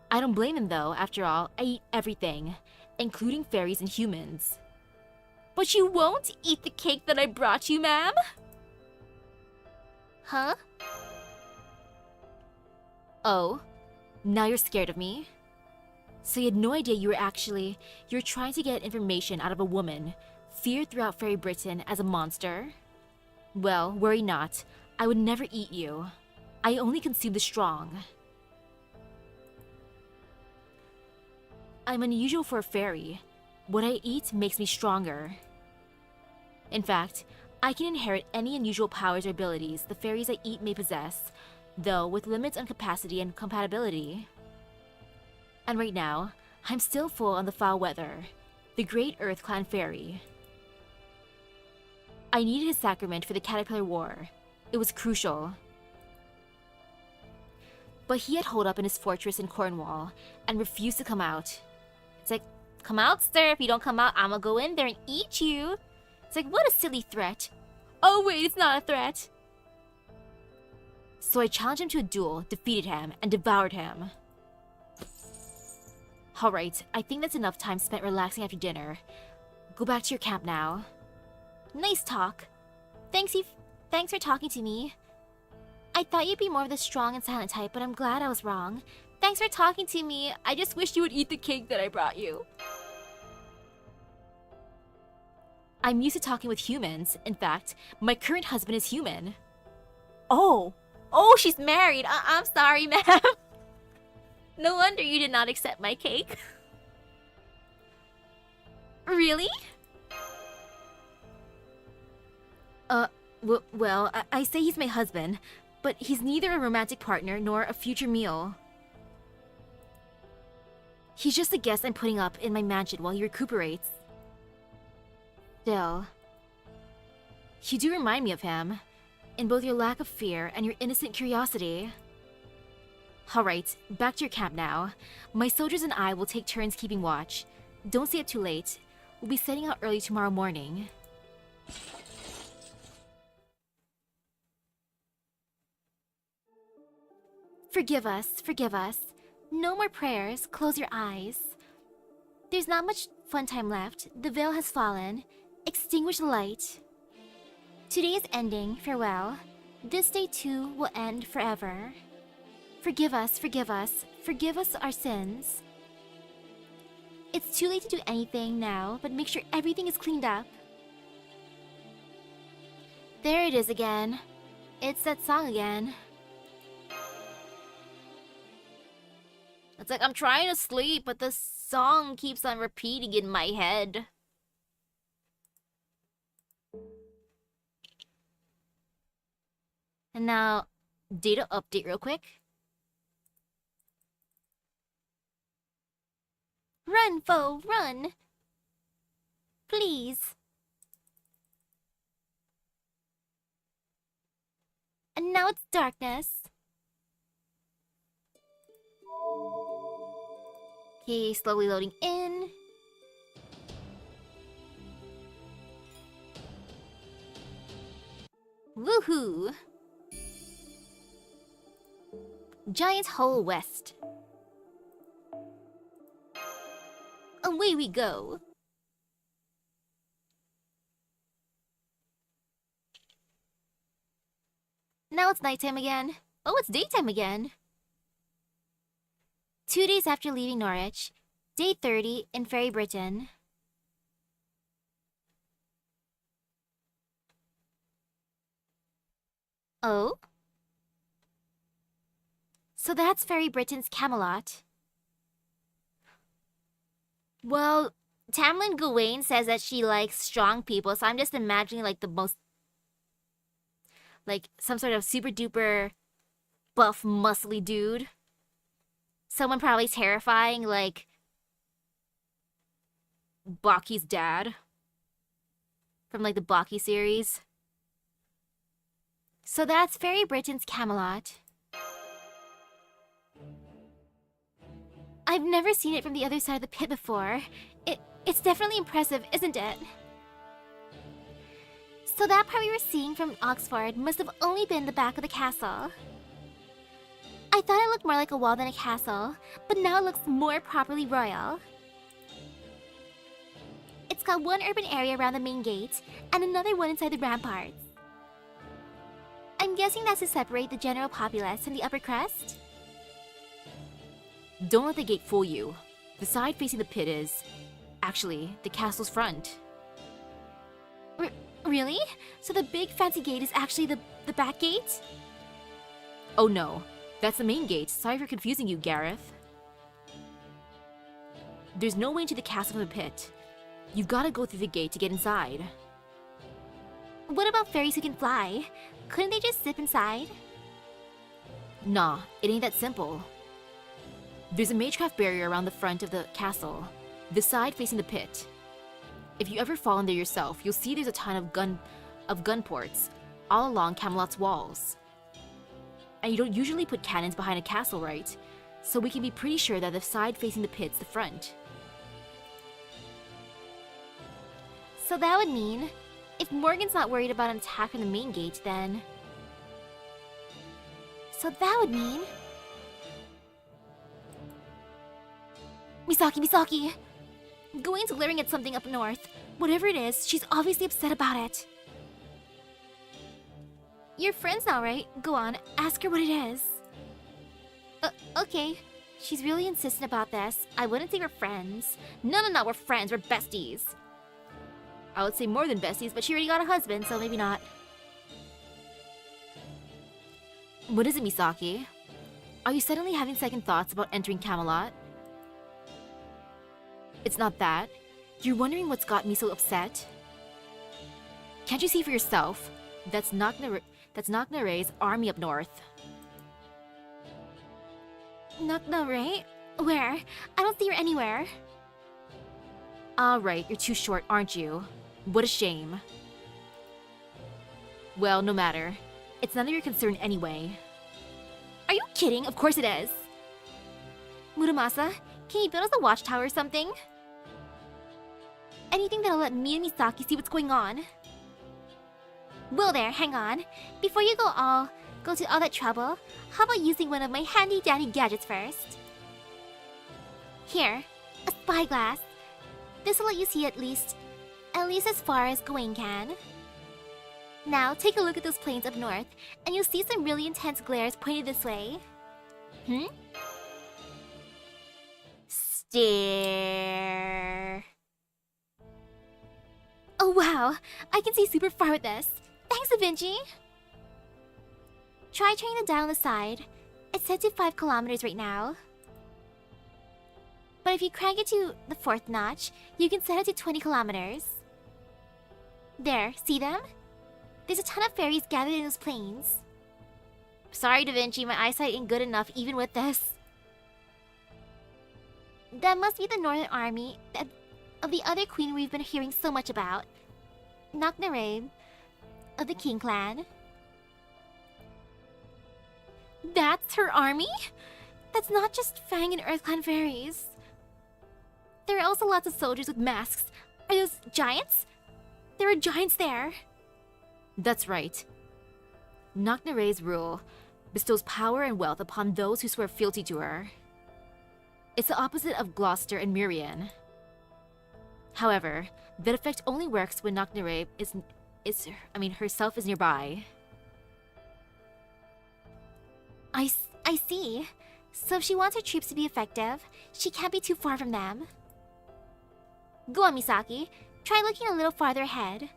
I don't blame him though, after all, I eat everything, including fairies and humans. But you won't eat the cake that I brought you, ma'am? Huh? Oh, now you're scared of me? So you had no idea you were trying to get information out of a woman, feared throughout Fairy Britain as a monster? Well, worry not, I would never eat you. I only consume the strong. I'm unusual for a fairy. What I eat makes me stronger. In fact, I can inherit any unusual powers or abilities the fairies I eat may possess, though with limits on capacity and compatibility. And right now, I'm still full on the foul weather, the Great Earth Clan Fairy. I needed his sacrament for the Caterpillar War. It was crucial. But he had holed up in his fortress in Cornwall and refused to come out. It's like, come out, sir. If you don't come out, I'ma go in there and eat you. It's like, what a silly threat. Oh wait, it's not a threat. So I challenged him to a duel, defeated him, and devoured him. Alright, I think that's enough time spent relaxing after dinner. Go back to your camp now. Nice talk. Thanks for talking to me. I thought you'd be more of the strong and silent type, but I'm glad I was wrong. Thanks for talking to me. I just wish you would eat the cake that I brought you. I'm used to talking with humans. In fact, my current husband is human. Oh, she's married. I'm sorry, ma'am. No wonder you did not accept my cake. Really? Well, I say he's my husband, but he's neither a romantic partner nor a future meal. He's just a guest I'm putting up in my mansion while he recuperates. Still, you do remind me of him, in both your lack of fear and your innocent curiosity. Alright, back to your camp now. My soldiers and I will take turns keeping watch. Don't stay up too late. We'll be setting out early tomorrow morning. Forgive us. No more prayers, close your eyes. There's not much fun time left. The veil has fallen. Extinguish the light. Today is ending, farewell. This day too will end forever. Forgive us our sins. It's too late to do anything now, but make sure everything is cleaned up. There it is again. It's that song again. It's like I'm trying to sleep, but the song keeps on repeating in my head. And now, data update real quick. Run, foe, run! Please. And now it's darkness. Okay, slowly loading in. Woohoo! Giant Hole West. Away we go. Now it's nighttime again. Oh, it's daytime again. 2 days after leaving Norwich, day 30 in Ferry Britain. Oh? So that's Ferry Britain's Camelot. Well, Tamlin Gawain says that she likes strong people, so I'm just imagining like the most... like some sort of super duper buff muscly dude. Someone probably terrifying like Baki's dad. From like the Baki series. So that's Ferry Britain's Camelot. I've never seen it from the other side of the pit before. It's definitely impressive, isn't it? So that part we were seeing from Oxford must have only been the back of the castle. I thought it looked more like a wall than a castle, but now it looks more properly royal. It's got one urban area around the main gate, and another one inside the ramparts. I'm guessing that's to separate the general populace from the upper crust? Don't let the gate fool you. The side facing the pit is... actually, the castle's front. Really? So the big fancy gate is actually the back gate? Oh no, that's the main gate. Sorry for confusing you, Gareth. There's no way into the castle from the pit. You've got to go through the gate to get inside. What about fairies who can fly? Couldn't they just zip inside? Nah, it ain't that simple. There's a magecraft barrier around the front of the castle, the side facing the pit. If you ever fall in there yourself, you'll see there's a ton of gun ports all along Camelot's walls. And you don't usually put cannons behind a castle, right? So we can be pretty sure that the side facing the pit's the front. So that would mean, if Morgan's not worried about an attack from the main gate, then... So that would mean... Misaki! Gawain's glaring at something up north. Whatever it is, she's obviously upset about it. You're friends now, right? Go on, ask her what it is. Okay. She's really insistent about this. I wouldn't say we're friends. No, we're friends, we're besties. I would say more than besties, but she already got a husband, so maybe not. What is it, Misaki? Are you suddenly having second thoughts about entering Camelot? It's not that. You're wondering what's got me so upset? Can't you see for yourself? That's Knocknare's army up north. Knocknare? Where? I don't see her anywhere. Alright, you're too short, aren't you? What a shame. Well, no matter. It's none of your concern anyway. Are you kidding? Of course it is. Muramasa, can you build us a watchtower or something? Anything that'll let me and Misaki see what's going on. Well there, hang on. Before you go to all that trouble, how about using one of my handy dandy gadgets first? Here, a spyglass. This'll let you see at least as far as Gawain can. Now, take a look at those plains up north, and you'll see some really intense glares pointed this way. Stare. Oh wow, I can see super far with this. Thanks, Da Vinci! Try turning the dial on the side. It's set to 5 kilometers right now. But if you crank it to the 4th notch, you can set it to 20 kilometers. There, see them? There's a ton of fairies gathered in those plains. Sorry, Da Vinci, my eyesight ain't good enough even with this. That must be the Northern Army of the other queen we've been hearing so much about. Knocknare of the King clan. That's her army? That's not just Fang and Earth Clan fairies. There are also lots of soldiers with masks. Are those giants? There are giants there. That's right. Knocknare's rule bestows power and wealth upon those who swear fealty to her. It's the opposite of Gloucester and Mirian. However, that effect only works when Knocknare herself is nearby. I see. So if she wants her troops to be effective, she can't be too far from them. Go on, Misaki. Try looking a little farther ahead.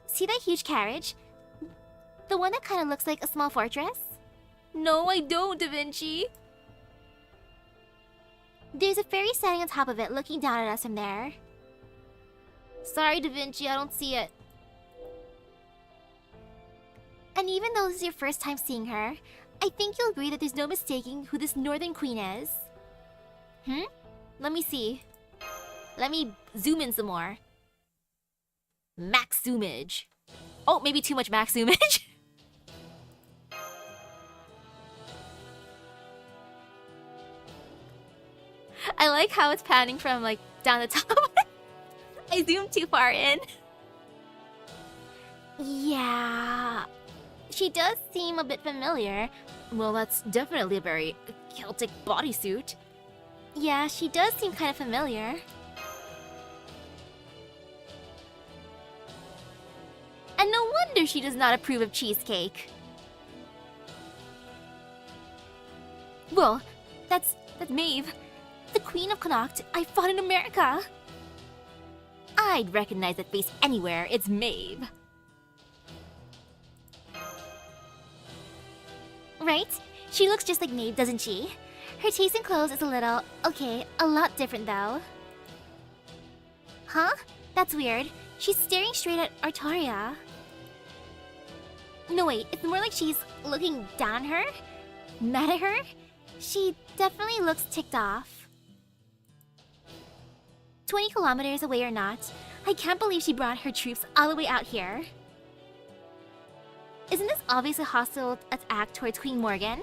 See that huge carriage? The one that kind of looks like a small fortress? No, I don't, Da Vinci. There's a ferry standing on top of it looking down at us from there. Sorry, Da Vinci, I don't see it. And even though this is your first time seeing her, I think you'll agree that there's no mistaking who this Northern Queen is. Let me see. Let me zoom in some more. Max zoomage. Oh, maybe too much max zoomage. I like how it's panning from like down the top. I zoomed too far in. Yeah. She does seem a bit familiar. Well, that's definitely a very Celtic bodysuit. Yeah, she does seem kind of familiar. And no wonder she does not approve of cheesecake. Well, that's Maeve, the Queen of Connacht I fought in America. I'd recognize that face anywhere. It's Maeve. Right? She looks just like Maeve, doesn't she? Her taste in clothes is a little, okay, a lot different though. Huh? That's weird. She's staring straight at Artaria. No wait, it's more like she's looking down at her? Mad at her? She definitely looks ticked off. 20 kilometers away or not, I can't believe she brought her troops all the way out here. Isn't this obviously a hostile attack towards Queen Morgan?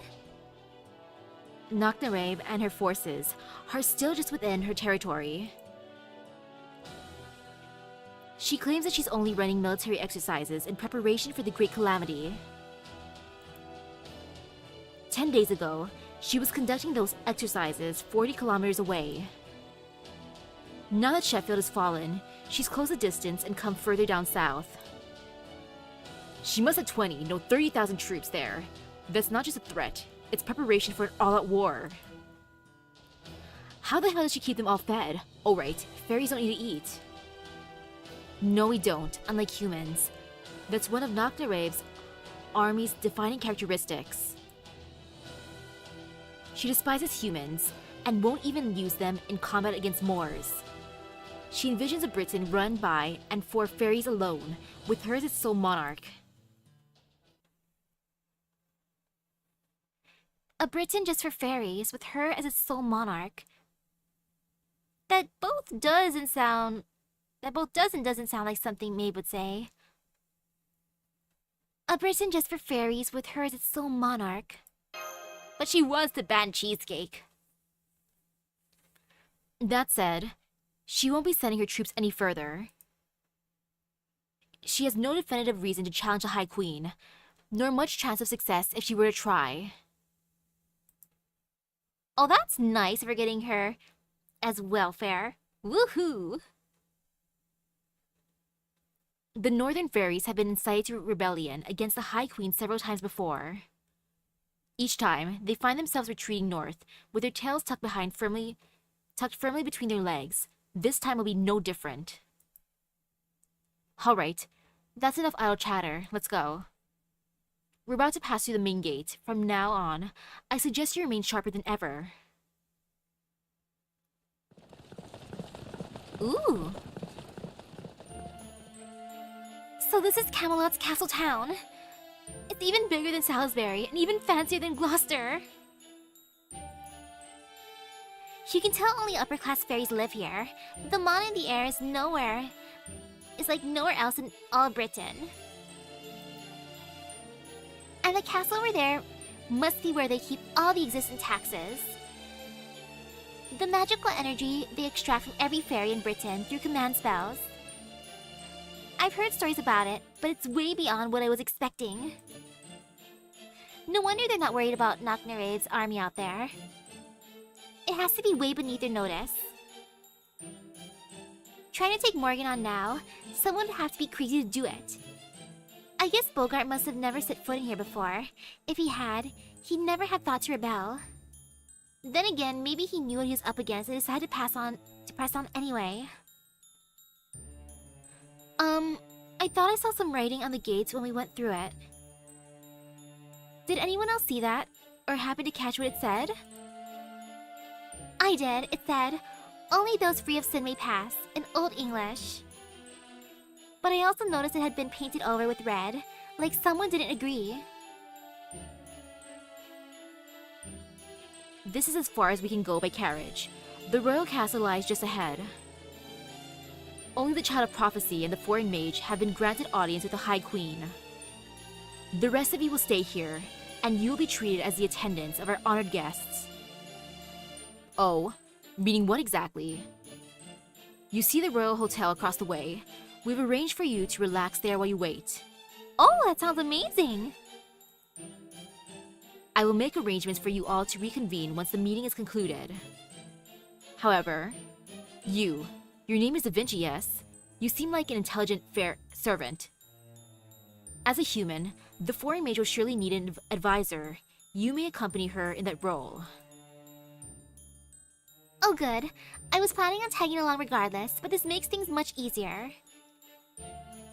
Knocknarave and her forces are still just within her territory. She claims that she's only running military exercises in preparation for the Great Calamity. 10 days ago, she was conducting those exercises 40 kilometers away. Now that Sheffield has fallen, she's closed the distance and come further down south. She must have 20, no 30,000 troops there. That's not just a threat, it's preparation for an all-out war. How the hell does she keep them all fed? Oh right, fairies don't need to eat. No, we don't, unlike humans. That's one of Knocknarave's army's defining characteristics. She despises humans and won't even use them in combat against Moors. She envisions a Britain run by and for fairies alone, with her as its sole monarch. A Britain just for fairies, with her as its sole monarch. That both does and doesn't sound like something Maeve would say. A Britain just for fairies, with her as its sole monarch. But she wants to ban cheesecake. That said, she won't be sending her troops any further. She has no definitive reason to challenge the High Queen, nor much chance of success if she were to try. Oh, that's nice for getting her as welfare. Woohoo! The Northern Fairies have been incited to rebellion against the High Queen several times before. Each time, they find themselves retreating north, with their tails tucked firmly between their legs. This time will be no different. Alright, that's enough idle chatter. Let's go. We're about to pass through the main gate. From now on, I suggest you remain sharper than ever. Ooh! So this is Camelot's castle town. It's even bigger than Salisbury, and even fancier than Gloucester. You can tell only upper-class fairies live here. The mon in the air is like nowhere else in all Britain. And the castle over there must be where they keep all the existing taxes. The magical energy they extract from every fairy in Britain through command spells. I've heard stories about it, but it's way beyond what I was expecting. No wonder they're not worried about Knocknarave's army out there. It has to be way beneath their notice. Trying to take Morgan on now, someone would have to be crazy to do it. I guess Bogart must have never set foot in here before. If he had, He never had thought to rebel. Then again, maybe he knew what he was up against and decided to press on anyway. I thought I saw some writing on the gates when we went through it. Did anyone else see that? Or happen to catch what it said? I did. It said, "Only those free of sin may pass," in Old English. But I also noticed it had been painted over with red, like someone didn't agree. This is as far as we can go by carriage. The royal castle lies just ahead. Only the Child of Prophecy and the Foreign Mage have been granted audience with the High Queen. The rest of you will stay here, and you will be treated as the attendants of our honored guests. Oh, meaning what exactly? You see the Royal Hotel across the way. We've arranged for you to relax there while you wait. Oh, that sounds amazing! I will make arrangements for you all to reconvene once the meeting is concluded. However, your name is Da Vinci, yes? You seem like an intelligent, fair servant. As a human, the Foreign Mage will surely need an advisor. You may accompany her in that role. Oh good. I was planning on tagging along regardless, but this makes things much easier.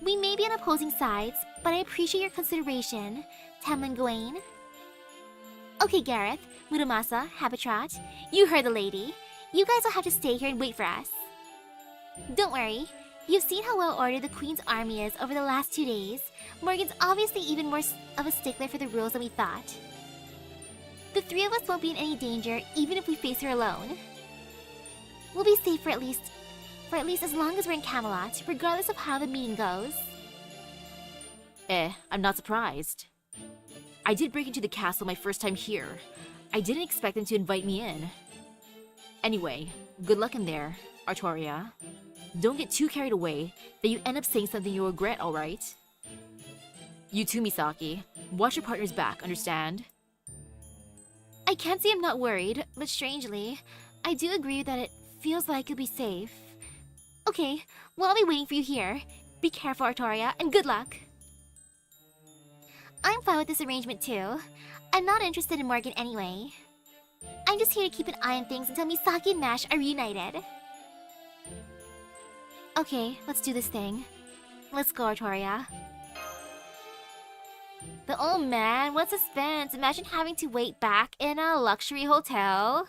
We may be on opposing sides, but I appreciate your consideration, Tamlin Gawain. Okay, Gareth, Muramasa, Habitrat, you heard the lady. You guys will have to stay here and wait for us. Don't worry. You've seen how well ordered the Queen's army is over the last 2 days. Morgan's obviously even more of a stickler for the rules than we thought. The three of us won't be in any danger, even if we face her alone. We'll be safe for at least as long as we're in Camelot, regardless of how the meeting goes. I'm not surprised. I did break into the castle my first time here. I didn't expect them to invite me in. Anyway, good luck in there, Artoria. Don't get too carried away that you end up saying something you'll regret, alright? You too, Misaki. Watch your partner's back, understand? I can't say I'm not worried, but strangely, I do agree that it feels like you'll be safe. Okay, well I'll be waiting for you here. Be careful, Artoria, and good luck! I'm fine with this arrangement too. I'm not interested in Morgan anyway. I'm just here to keep an eye on things until Misaki and Mash are reunited. Okay, let's do this thing. Let's go, Artoria. Oh man, what suspense! Imagine having to wait back in a luxury hotel.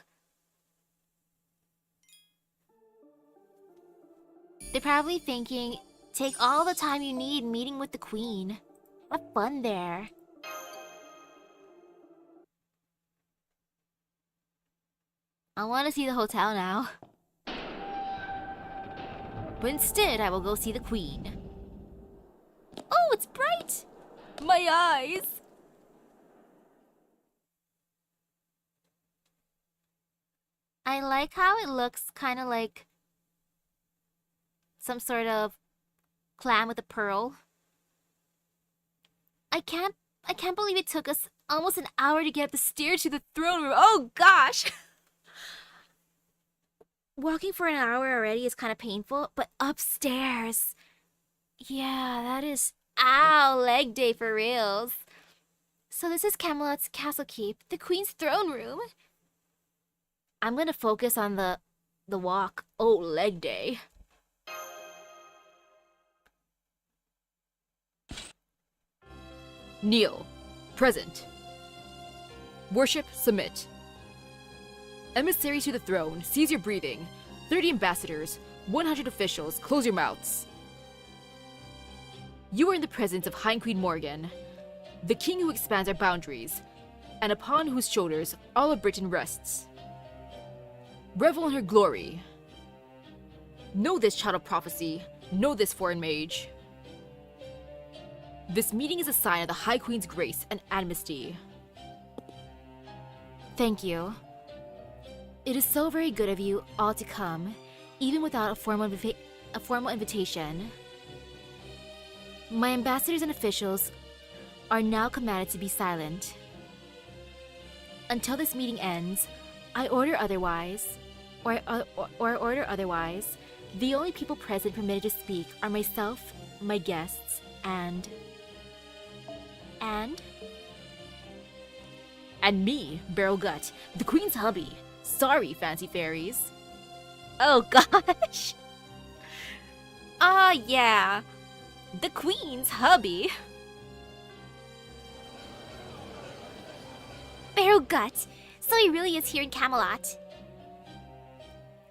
They're probably thinking, take all the time you need meeting with the Queen. Have fun there. I want to see the hotel now. But instead, I will go see the Queen. Oh, it's bright! My eyes! I like how it looks kind of like some sort of clam with a pearl. I can't believe it took us almost an hour to get up the stairs to the throne room. Oh gosh! Walking for an hour already is kind of painful, but upstairs. Yeah, that is ow, leg day for reals. So this is Camelot's Castle Keep, the Queen's throne room. I'm gonna focus on the walk. Oh, leg day. Kneel. Present. Worship, submit. Emissaries to the throne, seize your breathing. 30 ambassadors, 100 officials, close your mouths. You are in the presence of High Queen Morgan, the king who expands our boundaries, and upon whose shoulders all of Britain rests. Revel in her glory. Know this, Child of Prophecy. Know this, Foreign Mage. This meeting is a sign of the High Queen's grace and amnesty. Thank you. It is so very good of you all to come, even without a formal invitation. My ambassadors and officials are now commanded to be silent. Until this meeting ends, I order otherwise, the only people present permitted to speak are myself, my guests, and... And me, Barrel Gut, the Queen's hubby. Sorry, fancy fairies. Oh gosh. Yeah. The Queen's hubby. Barrel Gut. So he really is here in Camelot.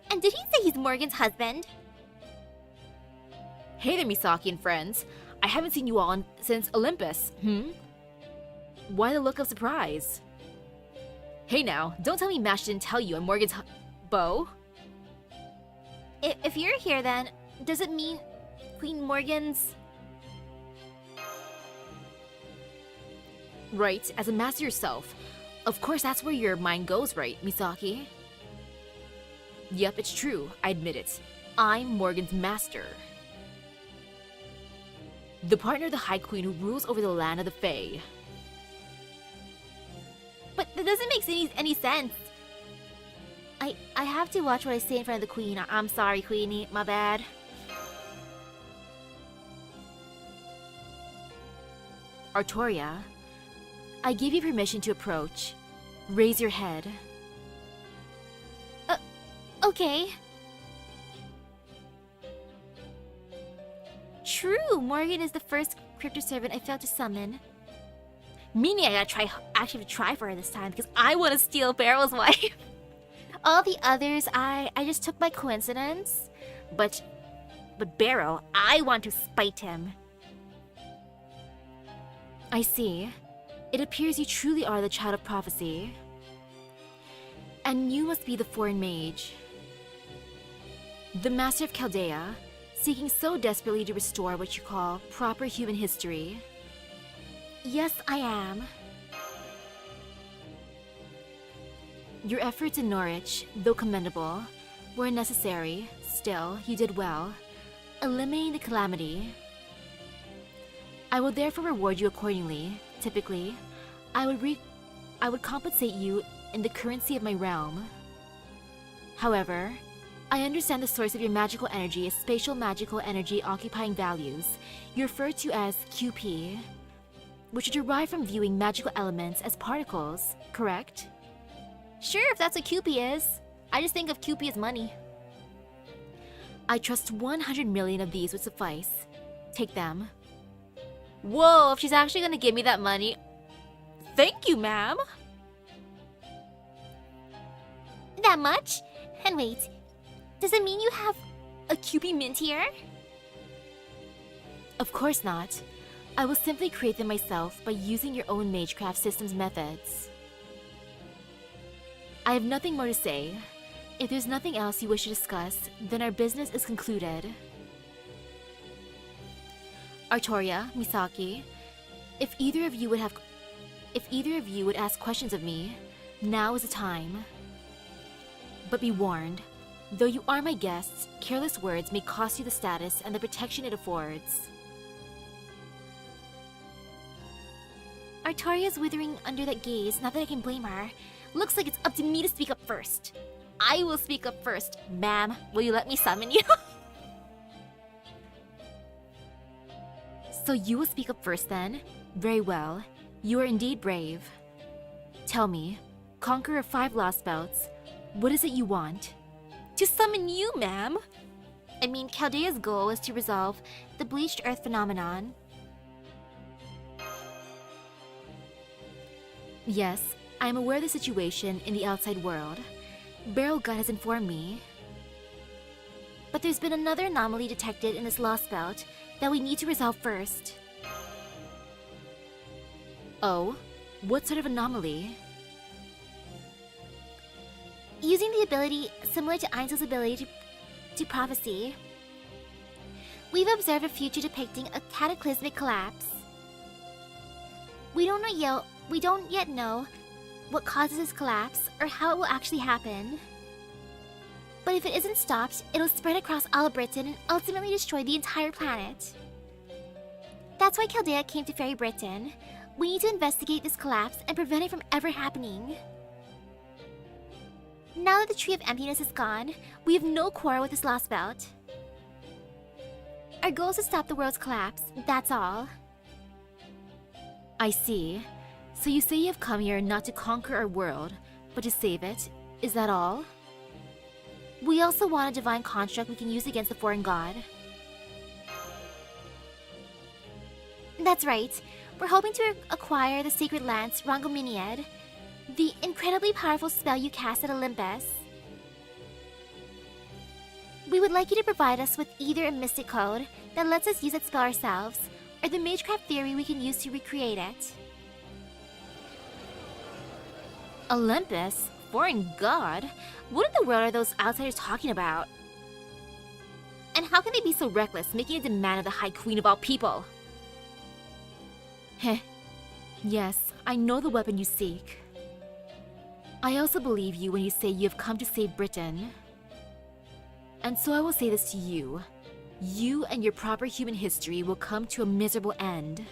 And did he say he's Morgan's husband? Hey there, Misaki and friends. I haven't seen you all since Olympus. Why the look of surprise? Hey now, don't tell me Mash didn't tell you I'm Morgan's beau. If you're here then, does it mean Queen Morgan's... Right, as a master yourself. Of course that's where your mind goes, right, Misaki? Yep, it's true, I admit it. I'm Morgan's master. The partner of the High Queen who rules over the land of the Fae. But that doesn't make any sense. I have to watch what I say in front of the Queen. I'm sorry, Queenie. My bad. Artoria, I give you permission to approach. Raise your head. Okay. True, Morgan is the first crypto servant I failed to summon. Meaning I gotta actually try for her this time because I want to steal Barrel's wife. All the others, I just took by coincidence. But Barrel, I want to spite him. I see. It appears you truly are the child of prophecy. And you must be the foreign mage. The master of Chaldea, seeking so desperately to restore what you call proper human history. Yes, I am. Your efforts in Norwich, though commendable, were necessary. Still, you did well, eliminating the calamity. I will therefore reward you accordingly. Typically, I would compensate you in the currency of my realm. However, I understand the source of your magical energy is spatial magical energy occupying values, you refer to as QP, which are derived from viewing magical elements as particles, correct? Sure, if that's what QP is. I just think of QP as money. I trust 100 million of these would suffice. Take them. Whoa, if she's actually gonna give me that money... Thank you, ma'am! That much? And wait, does it mean you have a QP mint here? Of course not. I will simply create them myself by using your own Magecraft systems methods. I have nothing more to say. If there's nothing else you wish to discuss, then our business is concluded. Artoria, Misaki, if either of you would ask questions of me, now is the time. But be warned, though you are my guests, careless words may cost you the status and the protection it affords. Artoria's withering under that gaze, not that I can blame her. Looks like it's up to me to speak up first. I will speak up first. Ma'am, will you let me summon you? So you will speak up first then? Very well. You are indeed brave. Tell me, conqueror of 5 lost belts, what is it you want? To summon you, ma'am. I mean, Chaldea's goal is to resolve the bleached earth phenomenon. Yes, I am aware of the situation in the outside world. Barrel Gut has informed me. But there's been another anomaly detected in this lost belt that we need to resolve first. Oh? What sort of anomaly? Using the ability similar to Einzel's ability to prophecy, we've observed a future depicting a cataclysmic collapse. We don't yet know what causes this collapse or how it will actually happen. But if it isn't stopped, it'll spread across all of Britain and ultimately destroy the entire planet. That's why Chaldea came to Fairy Britain. We need to investigate this collapse and prevent it from ever happening. Now that the Tree of Emptiness is gone, we have no quarrel with this lost belt. Our goal is to stop the world's collapse, that's all. I see. So you say you have come here not to conquer our world, but to save it? Is that all? We also want a divine construct we can use against the foreign god. That's right. We're hoping to acquire the sacred lance Rangominiad, the incredibly powerful spell you cast at Olympus. We would like you to provide us with either a mystic code that lets us use that spell ourselves, or the magecraft theory we can use to recreate it. Olympus? Foreign god? What in the world are those outsiders talking about? And how can they be so reckless, making a demand of the High Queen of all people? Heh. Yes, I know the weapon you seek. I also believe you when you say you have come to save Britain. And so I will say this to you. You and your proper human history will come to a miserable end.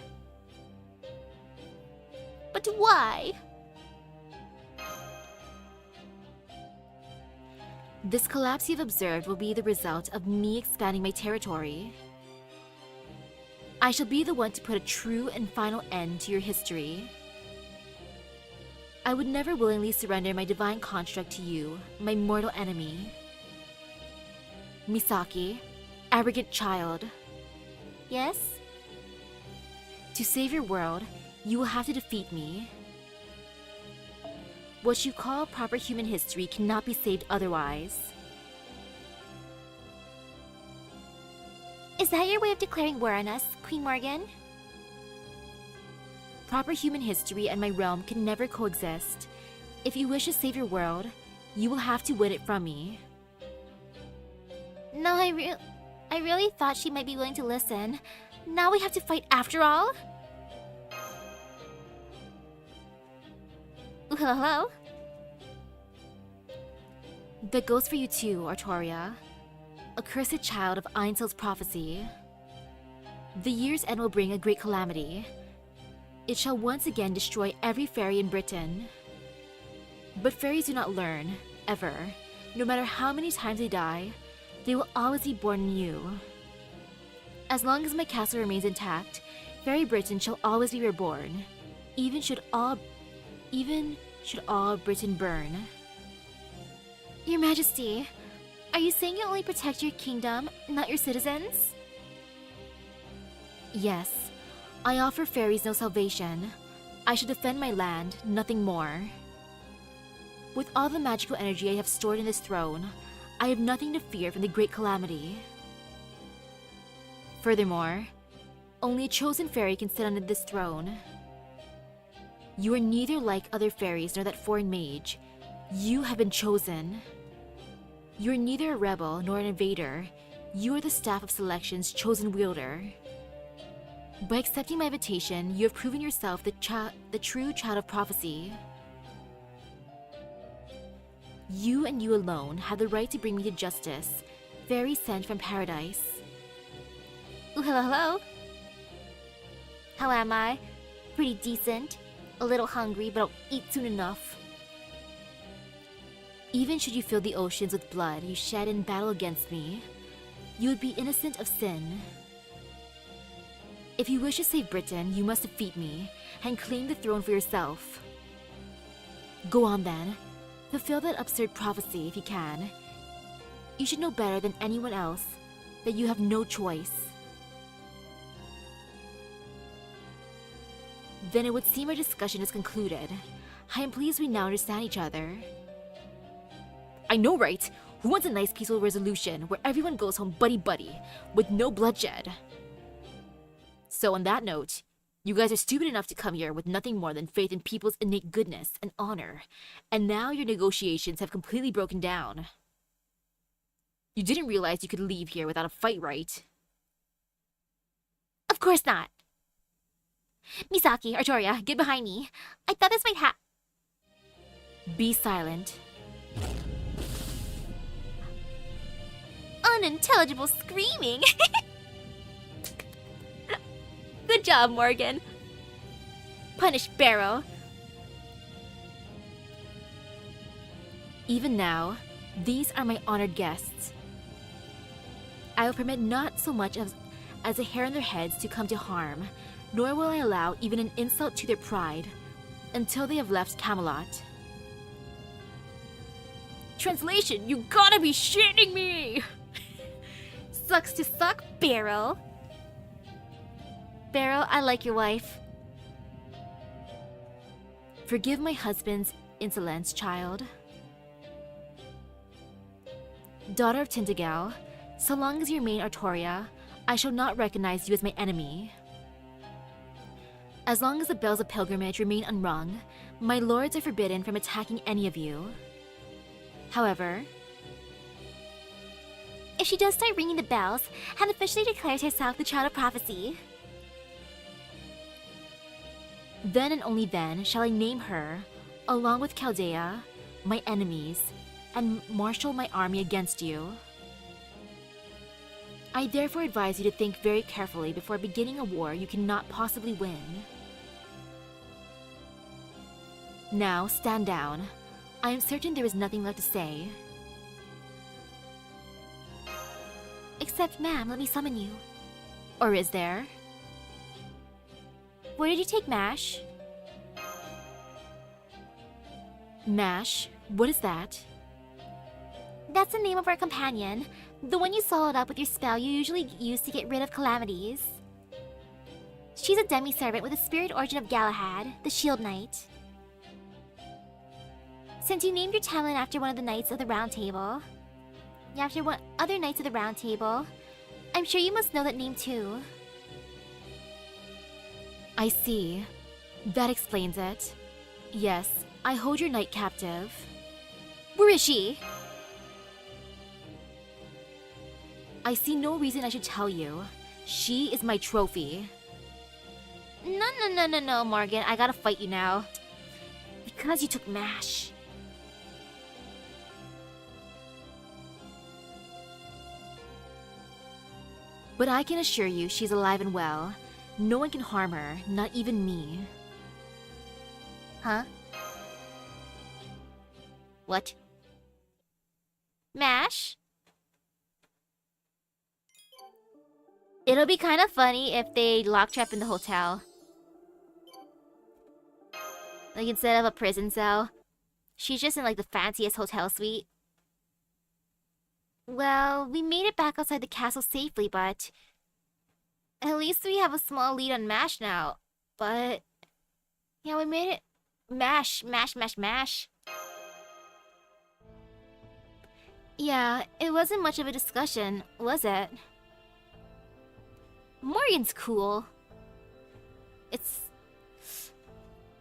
But why? This collapse you've observed will be the result of me expanding my territory. I shall be the one to put a true and final end to your history. I would never willingly surrender my divine construct to you, my mortal enemy. Misaki, arrogant child. Yes? To save your world, you will have to defeat me. What you call proper human history cannot be saved otherwise. Is that your way of declaring war on us, Queen Morgan? Proper human history and my realm can never coexist. If you wish to save your world, you will have to win it from me. No, I really thought she might be willing to listen. Now we have to fight after all? Ooh, hello? That goes for you too, Artoria. Accursed child of Einsel's prophecy. The year's end will bring a great calamity. It shall once again destroy every fairy in Britain. But fairies do not learn, ever. No matter how many times they die, they will always be born anew. As long as my castle remains intact, Fairy Britain shall always be reborn, even should all Britain burn. Your Majesty, are you saying you only protect your kingdom, not your citizens? Yes, I offer fairies no salvation. I shall defend my land, nothing more. With all the magical energy I have stored in this throne, I have nothing to fear from the great calamity. Furthermore, only a chosen fairy can sit on this throne. You are neither like other fairies nor that foreign mage. You have been chosen. You are neither a rebel nor an invader. You are the staff of selection's chosen wielder. By accepting my invitation, you have proven yourself the true child of prophecy. You and you alone have the right to bring me to justice, fairy sent from paradise. Ooh, hello? How am I? Pretty decent. A little hungry, but I'll eat soon enough. Even should you fill the oceans with blood you shed in battle against me, you would be innocent of sin. If you wish to save Britain, you must defeat me and claim the throne for yourself. Go on then. Fulfill that absurd prophecy if you can. You should know better than anyone else that you have no choice. Then it would seem our discussion is concluded. I am pleased we now understand each other. I know, right? Who wants a nice peaceful resolution where everyone goes home buddy-buddy, with no bloodshed? So on that note, you guys are stupid enough to come here with nothing more than faith in people's innate goodness and honor, and now your negotiations have completely broken down. You didn't realize you could leave here without a fight, right? Of course not. Misaki, Artoria, get behind me. I thought this might Be silent. Unintelligible screaming! Good job, Morgan. Punish Barrow. Even now, these are my honored guests. I will permit not so much as a hair on their heads to come to harm, nor will I allow even an insult to their pride. until they have left Camelot. Translation, you gotta be shitting me! Sucks to suck, Beryl. Beryl, I like your wife. Forgive my husband's insolence, child. Daughter of Tintagel, so long as you remain Artoria, I shall not recognize you as my enemy. As long as the bells of pilgrimage remain unrung, my lords are forbidden from attacking any of you. However, if she does start ringing the bells, Han officially declares herself the child of prophecy. then and only then shall I name her, along with Chaldea, my enemies, and marshal my army against you. I therefore advise you to think very carefully before beginning a war you cannot possibly win. Now, stand down. I am certain there is nothing left to say. Except, ma'am, let me summon you. Or is there? Where did you take Mash? Mash? What is that? That's the name of our companion. The one you swallowed up with your spell you usually use to get rid of calamities. She's a demi-servant with the spirit origin of Galahad, the Shield Knight. Since you named your talent after one of the Knights of the Round Table, other Knights of the Round Table, I'm sure you must know that name too. I see. That explains it. Yes, I hold your knight captive. Where is she? I see no reason I should tell you. She is my trophy. No, Morgan. I gotta fight you now. Because you took Mash. But I can assure you she's alive and well. No one can harm her, not even me. Huh? What? Mash? It'll be kind of funny if they lock trap in the hotel. Like instead of a prison cell, she's just in like the fanciest hotel suite. Well, we made it back outside the castle safely, but at least we have a small lead on Mash now. But yeah, we made it. Mash. Yeah, it wasn't much of a discussion, was it? Morgan's cool. It's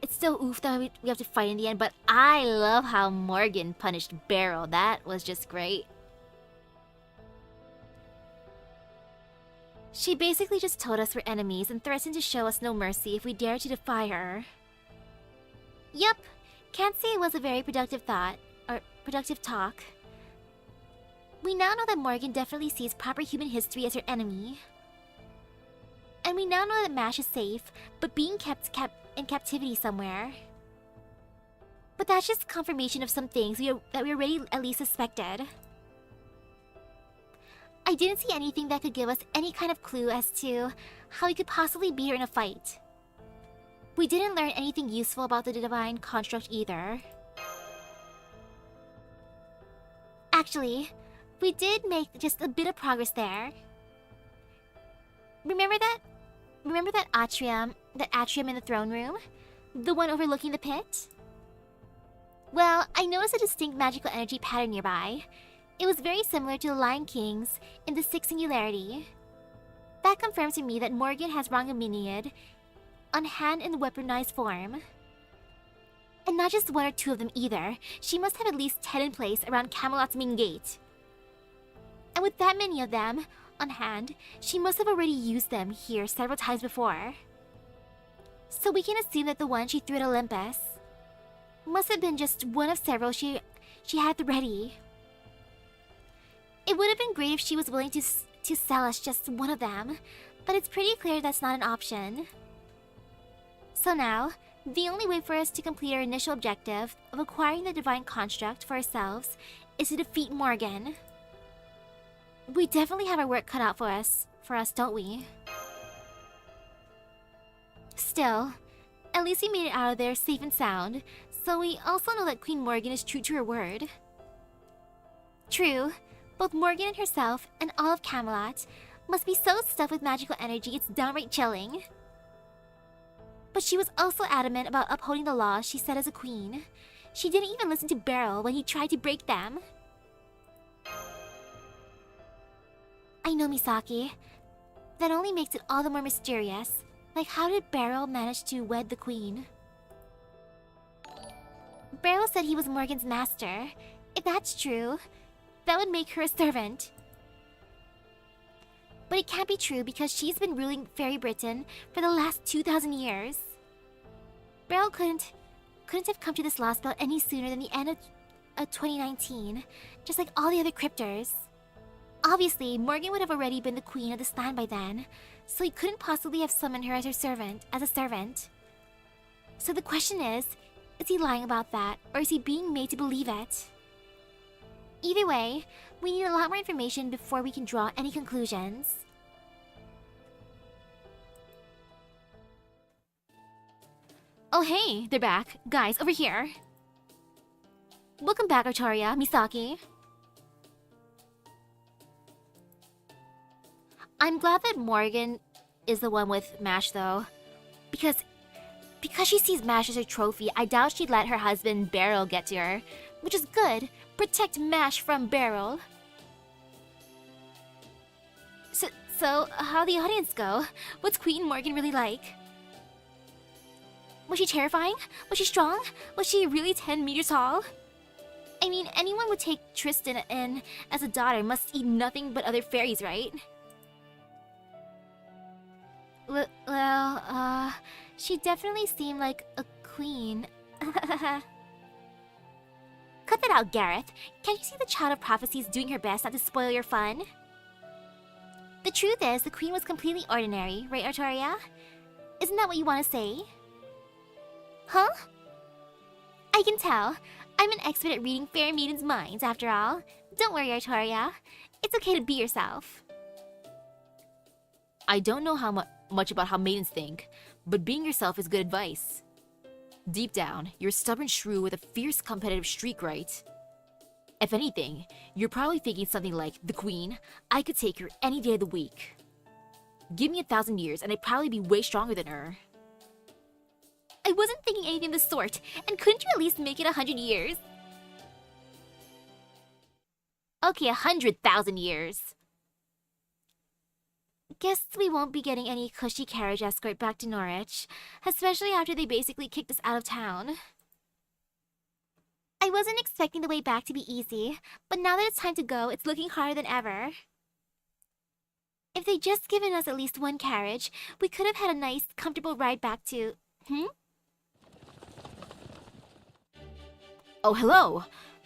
still oof that we have to fight in the end, but I love how Morgan punished Beryl. That was just great. She basically just told us we're enemies and threatened to show us no mercy if we dare to defy her. Yup, can't say it was a very productive thought, or productive talk. We now know that Morgan definitely sees proper human history as her enemy. And we now know that Mash is safe, but being kept in captivity somewhere. But that's just confirmation of some things that we already at least suspected. I didn't see anything that could give us any kind of clue as to how we could possibly beat her in a fight. We didn't learn anything useful about the divine construct either. Actually, we did make just a bit of progress there. Remember that atrium in the throne room? The one overlooking the pit? Well, I noticed a distinct magical energy pattern nearby. It was very similar to the Lion King's in the Sixth Singularity. That confirms to me that Morgan has Rangaminiad on hand in weaponized form. And not just one or two of them either. She must have at least 10 in place around Camelot's main gate. And with that many of them on hand, she must have already used them here several times before. So we can assume that the one she threw at Olympus must have been just one of several she had at the ready. It would have been great if she was willing to sell us just one of them, but it's pretty clear that's not an option. So now, the only way for us to complete our initial objective of acquiring the divine construct for ourselves is to defeat Morgan. We definitely have our work cut out for us, don't we? Still, At least we made it out of there safe and sound, so we also know that Queen Morgan is true to her word. True, both Morgan and herself, and all of Camelot, must be so stuffed with magical energy it's downright chilling. But she was also adamant about upholding the laws she set as a queen. She didn't even listen to Beryl when he tried to break them. I know, Misaki. That only makes it all the more mysterious. Like, how did Beryl manage to wed the queen? Beryl said he was Morgan's master. If that's true, that would make her a servant. But it can't be true because she's been ruling Fairy Britain for the last 2,000 years. Beryl couldn't have come to this law spell any sooner than the end of 2019, just like all the other cryptors. Obviously, Morgan would have already been the queen of this land by then, so he couldn't possibly have summoned her as a servant. So the question is he lying about that, or is he being made to believe it? Either way, we need a lot more information before we can draw any conclusions. Oh hey, they're back. Guys, over here. Welcome back, Artaria, Misaki. I'm glad that Morgan is the one with Mash, though. Because she sees Mash as her trophy, I doubt she'd let her husband Beryl get to her. Which is good. Protect Mash from Beryl. So how'd the audience go? What's Queen Morgan really like? Was she terrifying? Was she strong? Was she really 10 meters tall? I mean, anyone would take Tristan in as a daughter must eat nothing but other fairies, right? Well, she definitely seemed like a queen. Cut that out, Gareth. Can't you see the Child of Prophecy is doing her best not to spoil your fun? The truth is, the queen was completely ordinary, right, Artaria? Isn't that what you want to say? Huh? I can tell. I'm an expert at reading fair maidens' minds, after all. Don't worry, Artaria. It's okay to be yourself. I don't know how much about how maidens think, but being yourself is good advice. Deep down, you're a stubborn shrew with a fierce competitive streak, right? If anything, you're probably thinking something like, the queen, I could take her any day of the week. Give me 1,000 years and I'd probably be way stronger than her. I wasn't thinking anything of the sort, and couldn't you at least make it 100 years? Okay, 100,000 years. Guess we won't be getting any cushy carriage escort back to Norwich, especially after they basically kicked us out of town. I wasn't expecting the way back to be easy, but now that it's time to go, it's looking harder than ever. If they'd just given us at least one carriage, we could have had a nice, comfortable ride back to... Oh, hello!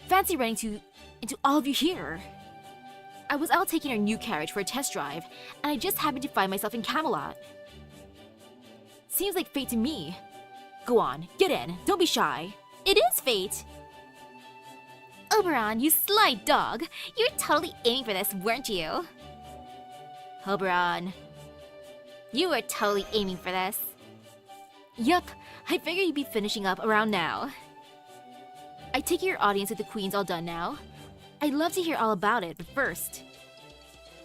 Fancy running into all of you here! I was out taking our new carriage for a test drive, and I just happened to find myself in Camelot. Seems like fate to me. Go on, get in, don't be shy. It is fate! Oberon, you sly dog! You were totally aiming for this, weren't you? Oberon. You were totally aiming for this. Yup, I figured you'd be finishing up around now. I take it your audience with the queen's all done now. I'd love to hear all about it, but first,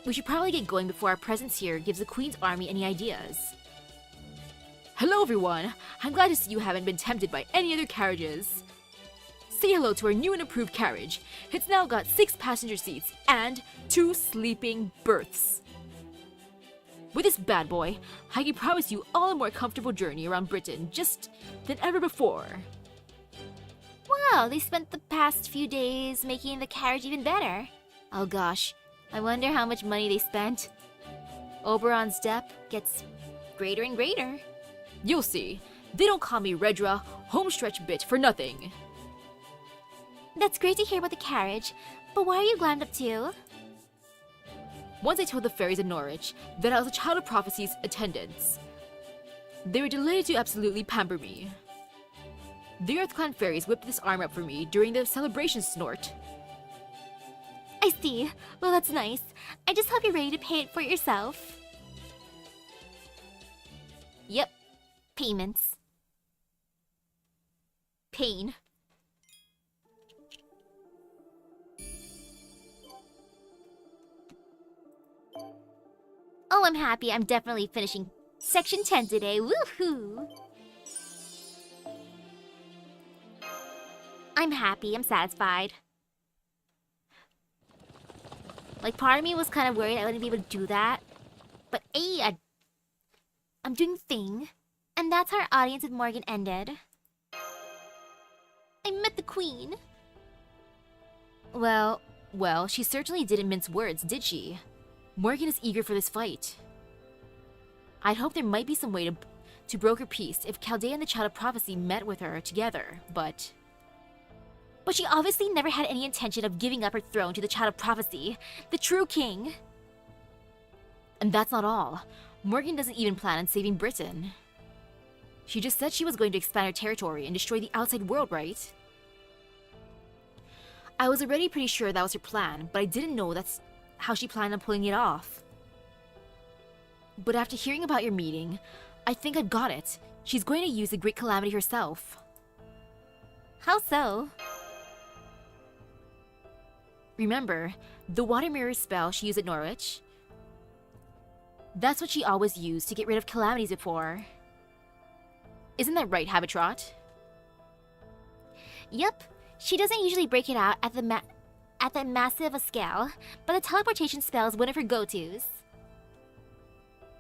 we should probably get going before our presence here gives the queen's army any ideas. Hello everyone! I'm glad to see you haven't been tempted by any other carriages. Say hello to our new and improved carriage. It's now got 6 passenger seats and 2 sleeping berths. With this bad boy, I can promise you all a more comfortable journey around Britain just than ever before. Wow, they spent the past few days making the carriage even better. Oh gosh, I wonder how much money they spent. Oberon's depth gets greater and greater. You'll see. They don't call me Redra Homestretch Bit for nothing. That's great to hear about the carriage, but why are you glammed up too? Once I told the fairies in Norwich that I was a Child of Prophecy's attendants, they were delighted to absolutely pamper me. The Earth Clan fairies whipped this armor up for me during the celebration snort. I see. Well, that's nice. I just hope you're ready to pay it for yourself. Yep. Payments. Pain. Oh, I'm happy. I'm definitely finishing section 10 today. Woohoo! I'm happy. I'm satisfied. Like, part of me was kind of worried I wouldn't be able to do that. But hey, I'm doing the thing. And that's how our audience with Morgan ended. I met the queen. Well, she certainly didn't mince words, did she? Morgan is eager for this fight. I'd hope there might be some way to broker peace if Chaldea and the Child of Prophecy met with her together, but she obviously never had any intention of giving up her throne to the Child of Prophecy, the true king. And that's not all. Morgan doesn't even plan on saving Britain. She just said she was going to expand her territory and destroy the outside world, right? I was already pretty sure that was her plan, but I didn't know that's how she planned on pulling it off. But after hearing about your meeting, I think I've got it. She's going to use the Great Calamity herself. How so? Remember, the water mirror spell she used at Norwich? That's what she always used to get rid of calamities before. Isn't that right, Habitrot? Yep. She doesn't usually break it out at that massive a scale, but the teleportation spell is one of her go-tos.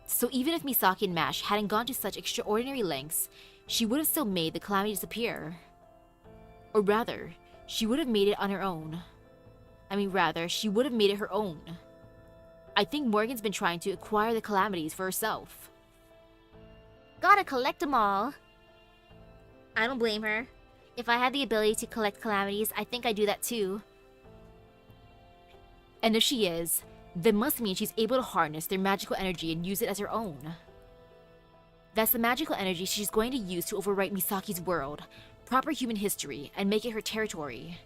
So even if Misaki and Mash hadn't gone to such extraordinary lengths, she would have still made the calamity disappear. Or rather, she would have made it on her own. She would have made it her own. I think Morgan's been trying to acquire the calamities for herself. Gotta collect them all. I don't blame her. If I had the ability to collect calamities, I think I'd do that too. And if she is, then must mean she's able to harness their magical energy and use it as her own. That's the magical energy she's going to use to overwrite Misaki's world, proper human history, and make it her territory.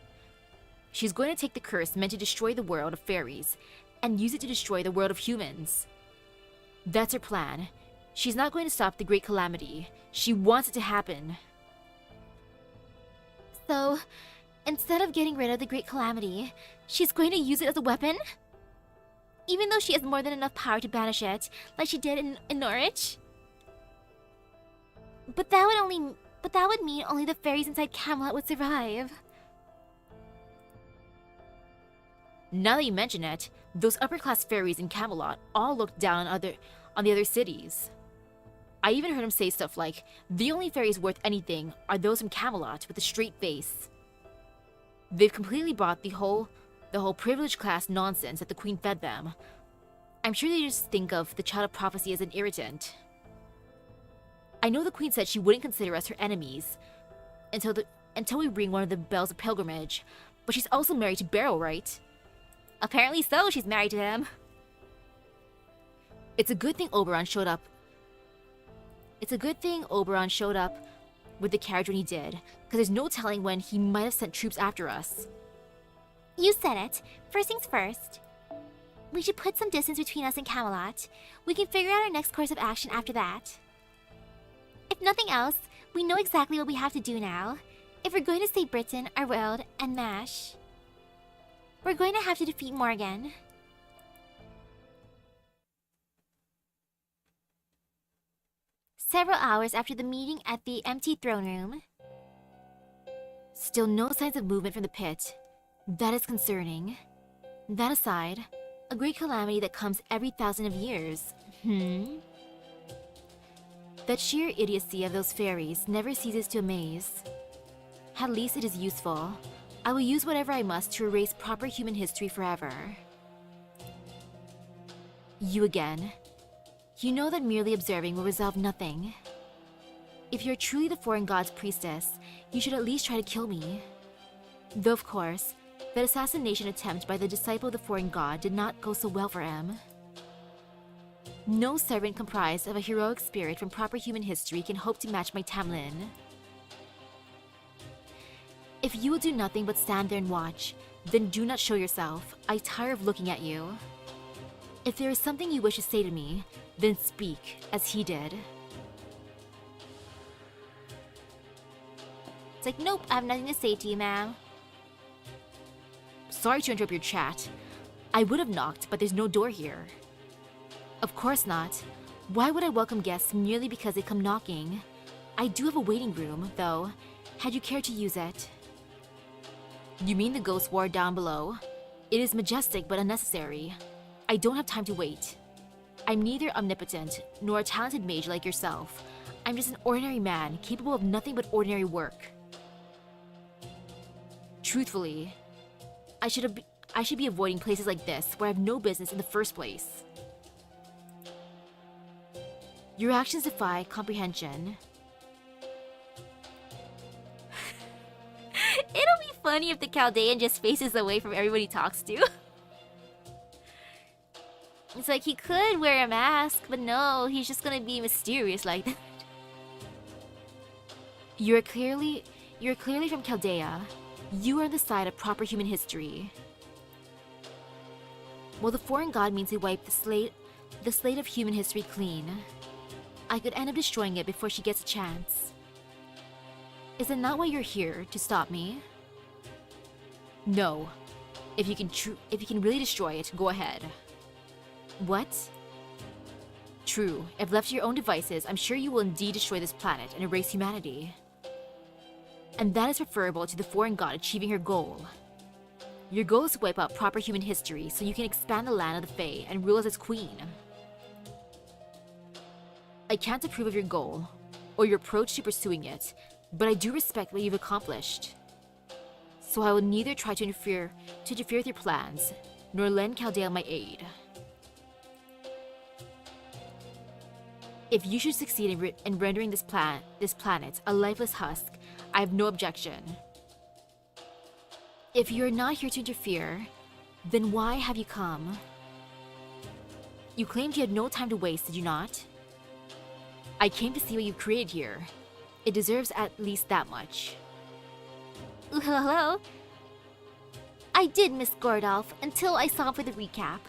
She's going to take the curse meant to destroy the world of fairies and use it to destroy the world of humans. That's her plan. She's not going to stop the Great Calamity. She wants it to happen. So, instead of getting rid of the Great Calamity, she's going to use it as a weapon? Even though she has more than enough power to banish it, like she did in Norwich? But that would mean only the fairies inside Camelot would survive. Now that you mention it, those upper-class fairies in Camelot all looked down on the other cities. I even heard him say stuff like, the only fairies worth anything are those from Camelot with a straight face. They've completely bought the whole privileged class nonsense that the queen fed them. I'm sure they just think of the Child of Prophecy as an irritant. I know the queen said she wouldn't consider us her enemies until we ring one of the bells of pilgrimage, but she's also married to Beryl, right? Apparently so, she's married to him. It's a good thing Oberon showed up with the carriage when he did, because there's no telling when he might have sent troops after us. You said it. First things first. We should put some distance between us and Camelot. We can figure out our next course of action after that. If nothing else, we know exactly what we have to do now. If we're going to save Britain, our world, and Mash, we're going to have to defeat Morgan. Several hours after the meeting at the empty throne room. Still no signs of movement from the pit. That is concerning. That aside, a great calamity that comes every 1,000 of years. That sheer idiocy of those fairies never ceases to amaze. At least it is useful. I will use whatever I must to erase proper human history forever. You again. You know that merely observing will resolve nothing. If you're truly the foreign god's priestess, you should at least try to kill me. Though of course, that assassination attempt by the disciple of the foreign god did not go so well for him. No servant comprised of a heroic spirit from proper human history can hope to match my Tamlin. If you will do nothing but stand there and watch, then do not show yourself. I tire of looking at you. If there is something you wish to say to me, then speak, as he did. It's like, nope, I have nothing to say to you, ma'am. Sorry to interrupt your chat. I would have knocked, but there's no door here. Of course not. Why would I welcome guests merely because they come knocking? I do have a waiting room, though, had you cared to use it. You mean the ghost ward down below? It is majestic but unnecessary. I don't have time to wait. I'm neither omnipotent nor a talented mage like yourself. I'm just an ordinary man, capable of nothing but ordinary work. Truthfully, I should be avoiding places like this where I have no business in the first place. Your actions defy comprehension. It'll be funny if the Chaldean just faces away from everybody he talks to. It's like he could wear a mask, but no, he's just gonna be mysterious like that. You're clearly from Chaldea. You are on the side of proper human history. Well, the foreign god means to wipe the slate of human history clean. I could end up destroying it before she gets a chance. Is it not why you're here, to stop me? No. If you can really destroy it, go ahead. What? True. If left to your own devices, I'm sure you will indeed destroy this planet and erase humanity. And that is preferable to the foreign god achieving her goal. Your goal is to wipe out proper human history so you can expand the land of the Fae and rule as its queen. I can't approve of your goal, or your approach to pursuing it, but I do respect what you've accomplished. So I will neither try to interfere with your plans, nor lend Chaldea my aid. If you should succeed in rendering this planet a lifeless husk, I have no objection. If you are not here to interfere, then why have you come? You claimed you had no time to waste, did you not? I came to see what you've created here. It deserves at least that much. Hello? I did miss Gordolf until I saw him for the recap.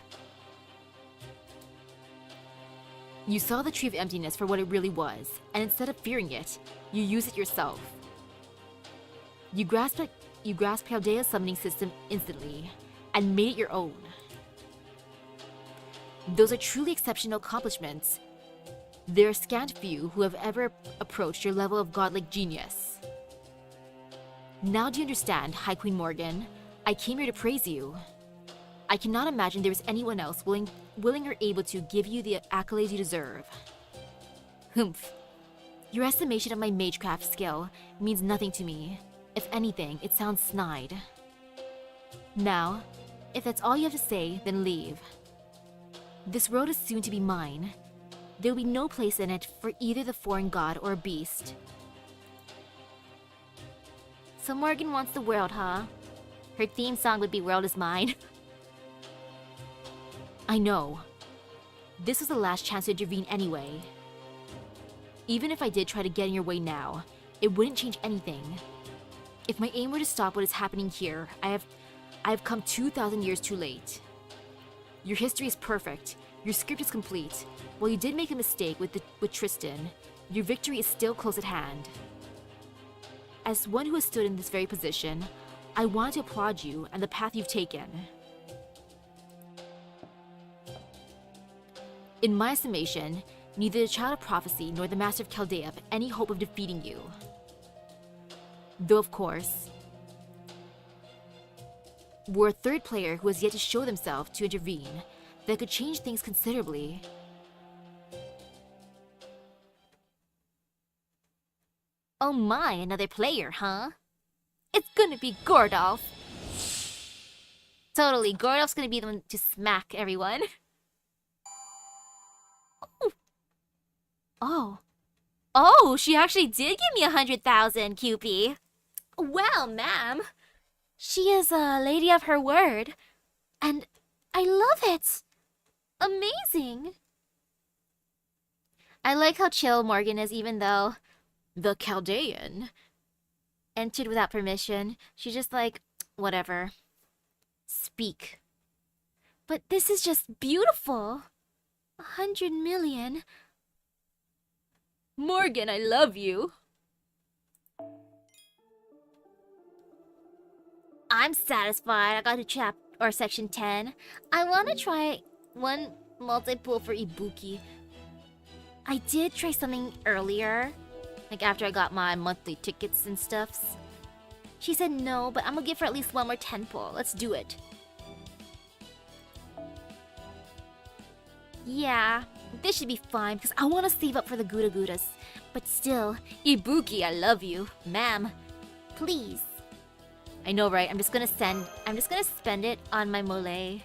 You saw the Tree of Emptiness for what it really was, and instead of fearing it, you used it yourself. You grasped Chaldea's summoning system instantly, and made it your own. Those are truly exceptional accomplishments. There are scant few who have ever approached your level of godlike genius. Now do you understand, High Queen Morgan? I came here to praise you. I cannot imagine there is anyone else willing or able to give you the accolades you deserve. Humph. Your estimation of my magecraft skill means nothing to me. If anything, it sounds snide. Now, if that's all you have to say, then leave. This world is soon to be mine. There will be no place in it for either the foreign god or a beast. So Morgan wants the world, huh? Her theme song would be World is Mine. I know. This was the last chance to intervene anyway. Even if I did try to get in your way now, it wouldn't change anything. If my aim were to stop what is happening here, I have come 2,000 years too late. Your history is perfect. Your script is complete. While you did make a mistake with Tristan, your victory is still close at hand. As one who has stood in this very position, I want to applaud you and the path you've taken. In my estimation, neither the Child of Prophecy nor the Master of Chaldea have any hope of defeating you. Though, of course, we're a third player who has yet to show themselves to intervene that could change things considerably. Oh my, another player, huh? It's gonna be Gordolf. Totally, Gordolf's gonna be the one to smack everyone. Oh, she actually did give me 100,000, Cupid. Well, ma'am. She is a lady of her word. And I love it. Amazing. I like how chill Morgan is, even though the Chaldean entered without permission. She's just like, whatever. Speak. But this is just beautiful. 100 million. Morgan, I love you. I'm satisfied. I got to section 10. I want to try one multi-pool for Ibuki. I did try something earlier, like after I got my monthly tickets and stuffs. She said no, but I'm gonna give her at least one more 10 pull. Let's do it. Yeah, this should be fine because I want to save up for the Gura Guras. But still, Ibuki, I love you. Ma'am, please. I know, right? I'm just gonna spend it on my mole.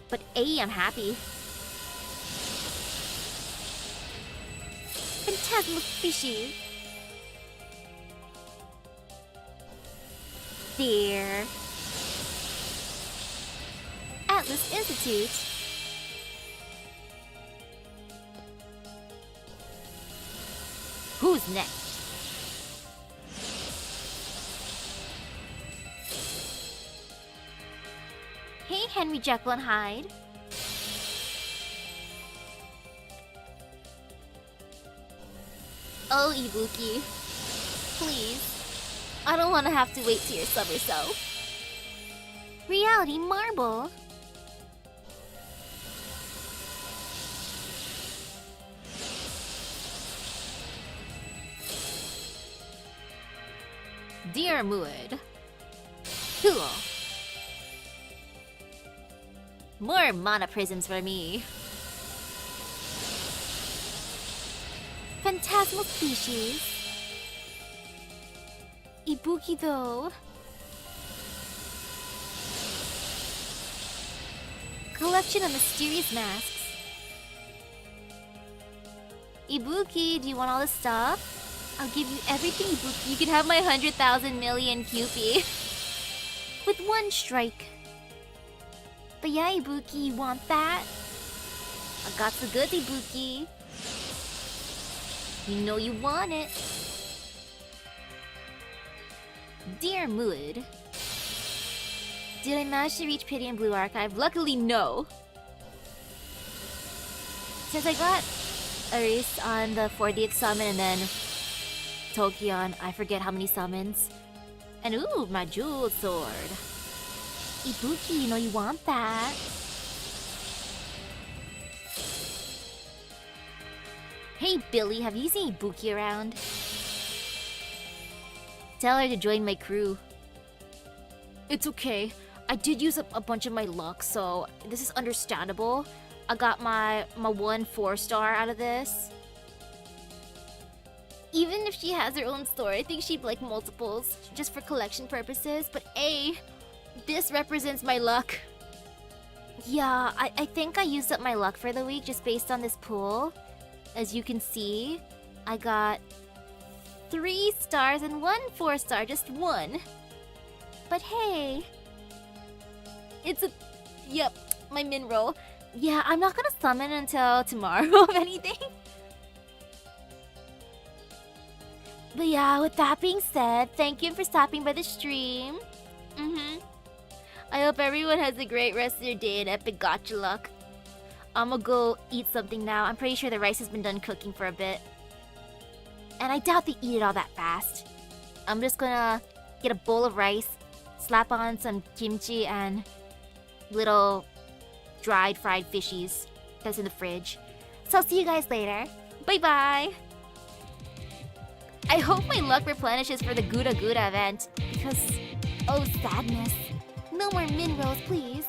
But I'm happy. Phantasmal species. There. Atlas Institute. Who's next? Hey, Henry Jekyll and Hyde. Oh, Ibuki. Please. I don't want to have to wait till your summer self. Reality Marble. Dear Muid. Cool. More mana prisms for me. Phantasmal species. Ibuki though. Collection of mysterious masks. Ibuki, do you want all this stuff? I'll give you everything, Ibuki. You can have my 100,000 million Kewpie. With one strike. But yeah, Ibuki, you want that? I got the goods, Ibuki. You know you want it. Dear Mood. Did I manage to reach Pity and Blue Archive? Luckily, no. Since I got Aris on the 40th summon and then Tokyon, I forget how many summons. And ooh, my jeweled sword. Ibuki, you know you want that. Hey Billy, have you seen Ibuki around? Tell her to join my crew. It's okay. I did use up a bunch of my luck, so this is understandable. I got my 1 4-star out of this. Even if she has her own store, I think she'd like multiples just for collection purposes. But this represents my luck. Yeah, I think I used up my luck for the week just based on this pool. As you can see, I got 3 stars and 1 4-star, just 1. But hey, yep, my min roll. Yeah, I'm not gonna summon until tomorrow, if anything. But yeah, with that being said, thank you for stopping by the stream. I hope everyone has a great rest of their day and epic gacha luck. I'm gonna go eat something now. I'm pretty sure the rice has been done cooking for a bit. And I doubt they eat it all that fast. I'm just gonna get a bowl of rice, slap on some kimchi and little dried fried fishies that's in the fridge. So I'll see you guys later. Bye bye! I hope my luck replenishes for the Gura Gura event because, oh sadness, no more min rolls please.